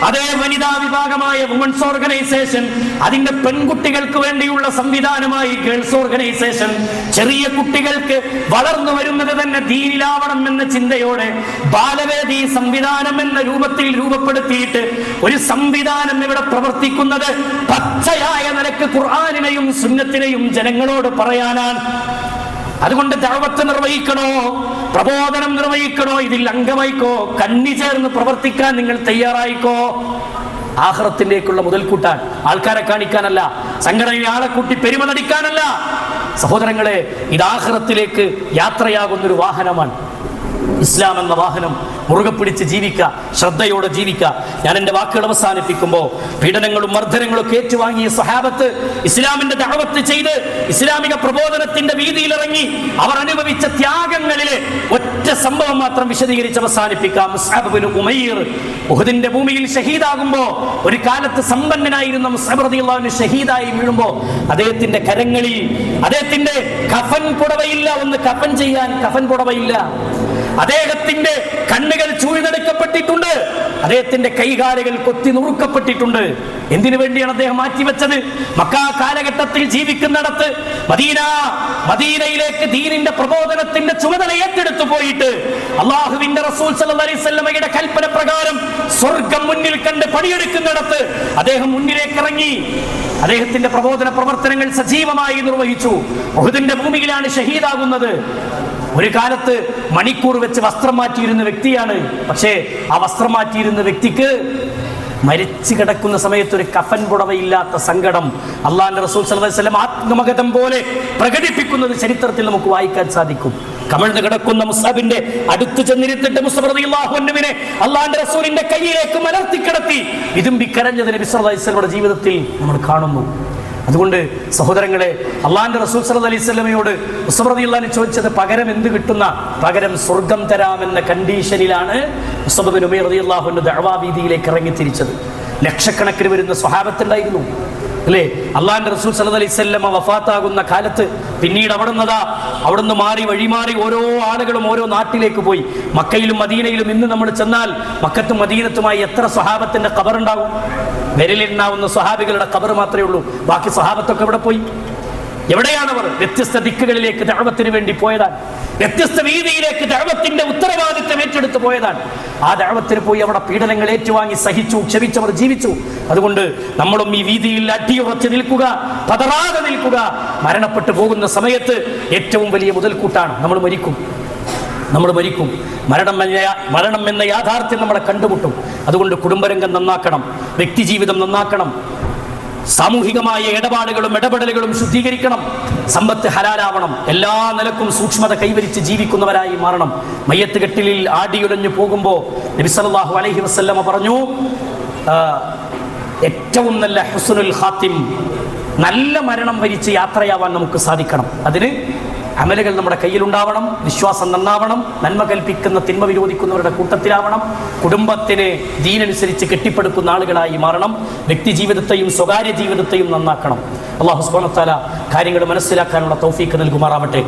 അതേ വനിതാ വിഭാഗമായ വുമൻസ് ഓർഗനൈസേഷൻ, അതിന്റെ പെൺകുട്ടികൾക്ക് വേണ്ടിയുള്ള സംവിധാനമായി ഗേൾസ് ഓർഗനൈസേഷൻ, ചെറിയ കുട്ടികൾക്ക് വളർന്നു വരുന്നത് തന്നെ ദീനിലാവണം എന്ന ചിന്തയോടെ ബാലവേദി സംവിധാനം എന്ന രൂപത്തിൽ രൂപപ്പെടുത്തിയിട്ട് ഒരു സംവിധാനം ഇവിടെ പ്രവർത്തിക്കുന്നത് പച്ചയായ നിലക്ക് ഖുർആനിനെയും സുന്നത്തിനെയും ജനങ്ങളോട് പറയാനാണ്. അതുകൊണ്ട് ദഅവത്ത് നിർവഹിക്കണോ, പ്രബോധനം നിർവഹിക്കണോ, ഇതിൽ അംഗമായിക്കോ, കണ്ണി ചേർന്ന് പ്രവർത്തിക്കാൻ നിങ്ങൾ തയ്യാറായിക്കോ. ആഖിറത്തിലേക്കുള്ള മുതൽക്കൂട്ടാൻ, ആൾക്കാരെ കാണിക്കാനല്ല, സംഘടനയിൽ ആളെ കൂട്ടി പെരുമ നടിക്കാനല്ല. സഹോദരങ്ങളെ, ഇത് ആഖിറത്തിലേക്ക് യാത്രയാകുന്നൊരു വാഹനമാണ്. ഇസ്ലാം എന്ന വാഹനം മുറുകെ പിടിച്ച് ജീവിക്കുക, ശ്രദ്ധയോടെ ജീവിക്കുക. ഞാൻ എൻ്റെ വാക്കുകൾ അവസാനിപ്പിക്കുമ്പോൾ, പീഡനങ്ങളും മർദ്ദനങ്ങളും ഏറ്റുവാങ്ങിയ സ്വഹാബത്ത് ഇസ്ലാമിന്റെ ദഅവത്ത് ചെയ്ത് ഇസ്ലാമിക പ്രബോധനത്തിന്റെ വീതിയിലിറങ്ങി അവർ അനുഭവിച്ച ത്യാഗങ്ങളിലെ ഒറ്റ സംഭവം മാത്രം വിശദീകരിച്ച് അവസാനിപ്പിക്കാം. മുസ്അബ് ഇബ്നു ഉമൈർ ഉഹദിന്റെ ഭൂമിയിൽ ഷഹീദാകുമ്പോൾ, ഒരു കാലത്ത് സമ്പന്നനായിരുന്ന മുസ്അബ് റളിയല്ലാഹു അൻഹു ഷഹീദായി വീഴുമ്പോൾ അദ്ദേഹത്തിന്റെ കരങ്ങളിൽ അദ്ദേഹത്തിന്റെ കഫൻ പുടവയില്ല, ഒന്ന് കഫൻ ചെയ്യാൻ കഫൻ പുടവയില്ല. അദ്ദേഹത്തിന്റെ കണ്ണുകൾ ചൂഴ്ന്നെടുക്കപ്പെട്ടിട്ടുണ്ട്, അദ്ദേഹത്തിന്റെ കൈകാലുകൾ കൊത്തി നുറുക്കപ്പെട്ടിട്ടുണ്ട്. എന്തിനു വേണ്ടിയാണ് അദ്ദേഹം മാറ്റിവെച്ചത്? മക്ക കാലഘട്ടത്തിൽ ജീവിക്കുന്നിടത്ത് മദീനയിലേക്ക് ദീനിന്റെ പ്രബോധനത്തിന്റെ ചുമതല ഏറ്റെടുത്തു പോയിട്ട് അള്ളാഹുവിന്റെ റസൂൽ സല്ലല്ലാഹു അലൈഹി വസല്ലമയുടെ കൽപ്പന പ്രകാരം സ്വർഗം മുന്നിൽ കണ്ട് പണിയെടുക്കുന്നിടത്ത് അദ്ദേഹം മുന്നിലേക്ക് ഇറങ്ങി അദ്ദേഹത്തിന്റെ പ്രബോധന പ്രവർത്തനങ്ങൾ സജീവമായി നിർവഹിച്ചു. ഉഹദിന്റെ ഭൂമിയിലാണ് ഷഹീദാകുന്നത്. ഒരു കാലത്ത് മണിക്കൂർ വെച്ച് വസ്ത്രം മാറ്റിയിരുന്ന വ്യക്തിയാണ്. പക്ഷേ ആ വസ്ത്രം മാറ്റിയിരുന്ന വ്യക്തിക്ക് മരിച്ചു കിടക്കുന്ന സമയത്ത് ഒരു കഫൻ പുടവയില്ലാത്ത സങ്കടം അള്ളാഹുവിന്റെ റസൂൽ സല്ലല്ലാഹു അലൈഹി വസല്ലം ആത്മഗതം പോലെ പ്രകടിപ്പിക്കുന്നത് ചരിത്രത്തിൽ നമുക്ക് വായിക്കാൻ സാധിക്കും. കമിഴ്ന്ന് കിടക്കുന്ന മുസ്അബിന്റെ അടുത്ത് ചെന്നിരുത്തിട്ട് മുസ്അബ് റളിയല്ലാഹു അൻഹുവിനെ അള്ളാഹുവിന്റെ റസൂലിന്റെ കയ്യിലേക്ക് മലർത്തി കിടത്തി വിതുമ്പി കരഞ്ഞത് നബി സല്ലല്ലാഹു അലൈഹി വസല്ലമയുടെ ജീവിതത്തിൽ നമ്മൾ കാണുന്നു. അതുകൊണ്ട് സഹോദരങ്ങളെ, അള്ളാഹുവിന്റെ റസൂൽ സല്ലല്ലാഹു അലൈഹി വസല്ലമയോട് മുസ്അബ് റളിയല്ലാഹു അൻഹു ചോദിച്ചത് പകരം എന്ത് കിട്ടുന്ന? പകരം സ്വർഗം തരാമെന്ന കണ്ടീഷനിലാണ് മുസ്അബ് ഇബ്നു ഉമൈർ റളിയല്ലാഹു അൻഹു ദഅവാ വീതിയിലേക്ക് ഇറങ്ങി തിരിച്ചത്. ലക്ഷക്കണക്കിന് വരുന്ന സ്വഹാബത്തുണ്ടായിരുന്നു, അല്ലേ? അള്ളാഹുവിന്റെ റസൂൽ സല്ലല്ലാഹു അലൈഹി വസല്ലമ വഫാത്താകുന്ന കാലത്ത് പിന്നീട് അവിടുന്ന് വഴിമാറി ഓരോ ആളുകളും ഓരോ നാട്ടിലേക്ക് പോയി. മക്കയിലും മദീനയിലും ഇന്ന് നമ്മൾ ചെന്നാൽ മക്കത്തും മദീനത്തുമായി എത്ര സ്വഹാബത്തിന്റെ ഖബറുണ്ടാകും? വിരലിലുണ്ടാവുന്ന സ്വഹാബികളുടെ ഖബർ മാത്രമേ ഉള്ളൂ. ബാക്കി സ്വഹാബത്തൊക്കെ എവിടെ പോയി? എവിടെയാണവർ? വ്യത്യസ്ത ദിക്കുകളിലേക്ക് ദഅവത്തിന് വേണ്ടി പോയതാണ്, വ്യത്യസ്ത വീതിയിലേക്ക് ദഅവത്തിന്റെ ഉത്തരവാദിത്വം ഏറ്റെടുത്ത് പോയതാണ്. ആ ദഅവത്തിന് പോയി അവിടെ പീഡനങ്ങൾ ഏറ്റുവാങ്ങി സഹിച്ചു, ക്ഷമിച്ചവർ ജീവിച്ചു. അതുകൊണ്ട് നമ്മളും ഈ വീതിയിൽ അടിയുറച്ച് നിൽക്കുക, പതറാതെ നിൽക്കുക. മരണപ്പെട്ടു പോകുന്ന സമയത്ത് ഏറ്റവും വലിയ മുതൽക്കൂട്ടാണ് നമ്മൾ മരിക്കും. മരണം എന്ന യാഥാർത്ഥ്യം നമ്മളെ കണ്ടുമുട്ടും. അതുകൊണ്ട് കുടുംബരംഗം നന്നാക്കണം, വ്യക്തിജീവിതം നന്നാക്കണം, സാമൂഹികമായ ഇടപെടലുകളും ശുദ്ധീകരിക്കണം, സമ്പത്ത് ഹലാലാവണം, എല്ലാ നിലക്കും സൂക്ഷ്മത കൈവരിച്ച് ജീവിക്കുന്നവരായി മാറണം. മയ്യത്ത് കെട്ടിലിൽ ആടിയുലഞ്ഞു പോകുമ്പോൾ നബി സല്ലല്ലാഹു അലൈഹി വസല്ലമ പറഞ്ഞു, ഏറ്റവും നല്ല ഹുസ്നുൽ ഖാത്തിം, നല്ല മരണം വരിച്ച് യാത്രയാവാൻ നമുക്ക് സാധിക്കണം. അതിന് അമലുകൾ നമ്മുടെ കയ്യിലുണ്ടാവണം, വിശ്വാസം നന്നാവണം, നന്മ കൽപ്പിക്കുന്ന തിന്മ വിരോധിക്കുന്നവരുടെ കൂട്ടത്തിലാവണം, കുടുംബത്തിനെ ദീനനുസരിച്ച് കെട്ടിപ്പടുക്കുന്ന ആളുകളായി മാറണം, വ്യക്തി ജീവിതത്തെയും സ്വകാര്യ ജീവിതത്തെയും നന്നാക്കണം. അല്ലാഹു സുബ്ഹാനഹു വ തആല കാര്യങ്ങൾ മനസ്സിലാക്കാനുള്ള തൗഫീഖ് നൽകുമാറാവട്ടെ.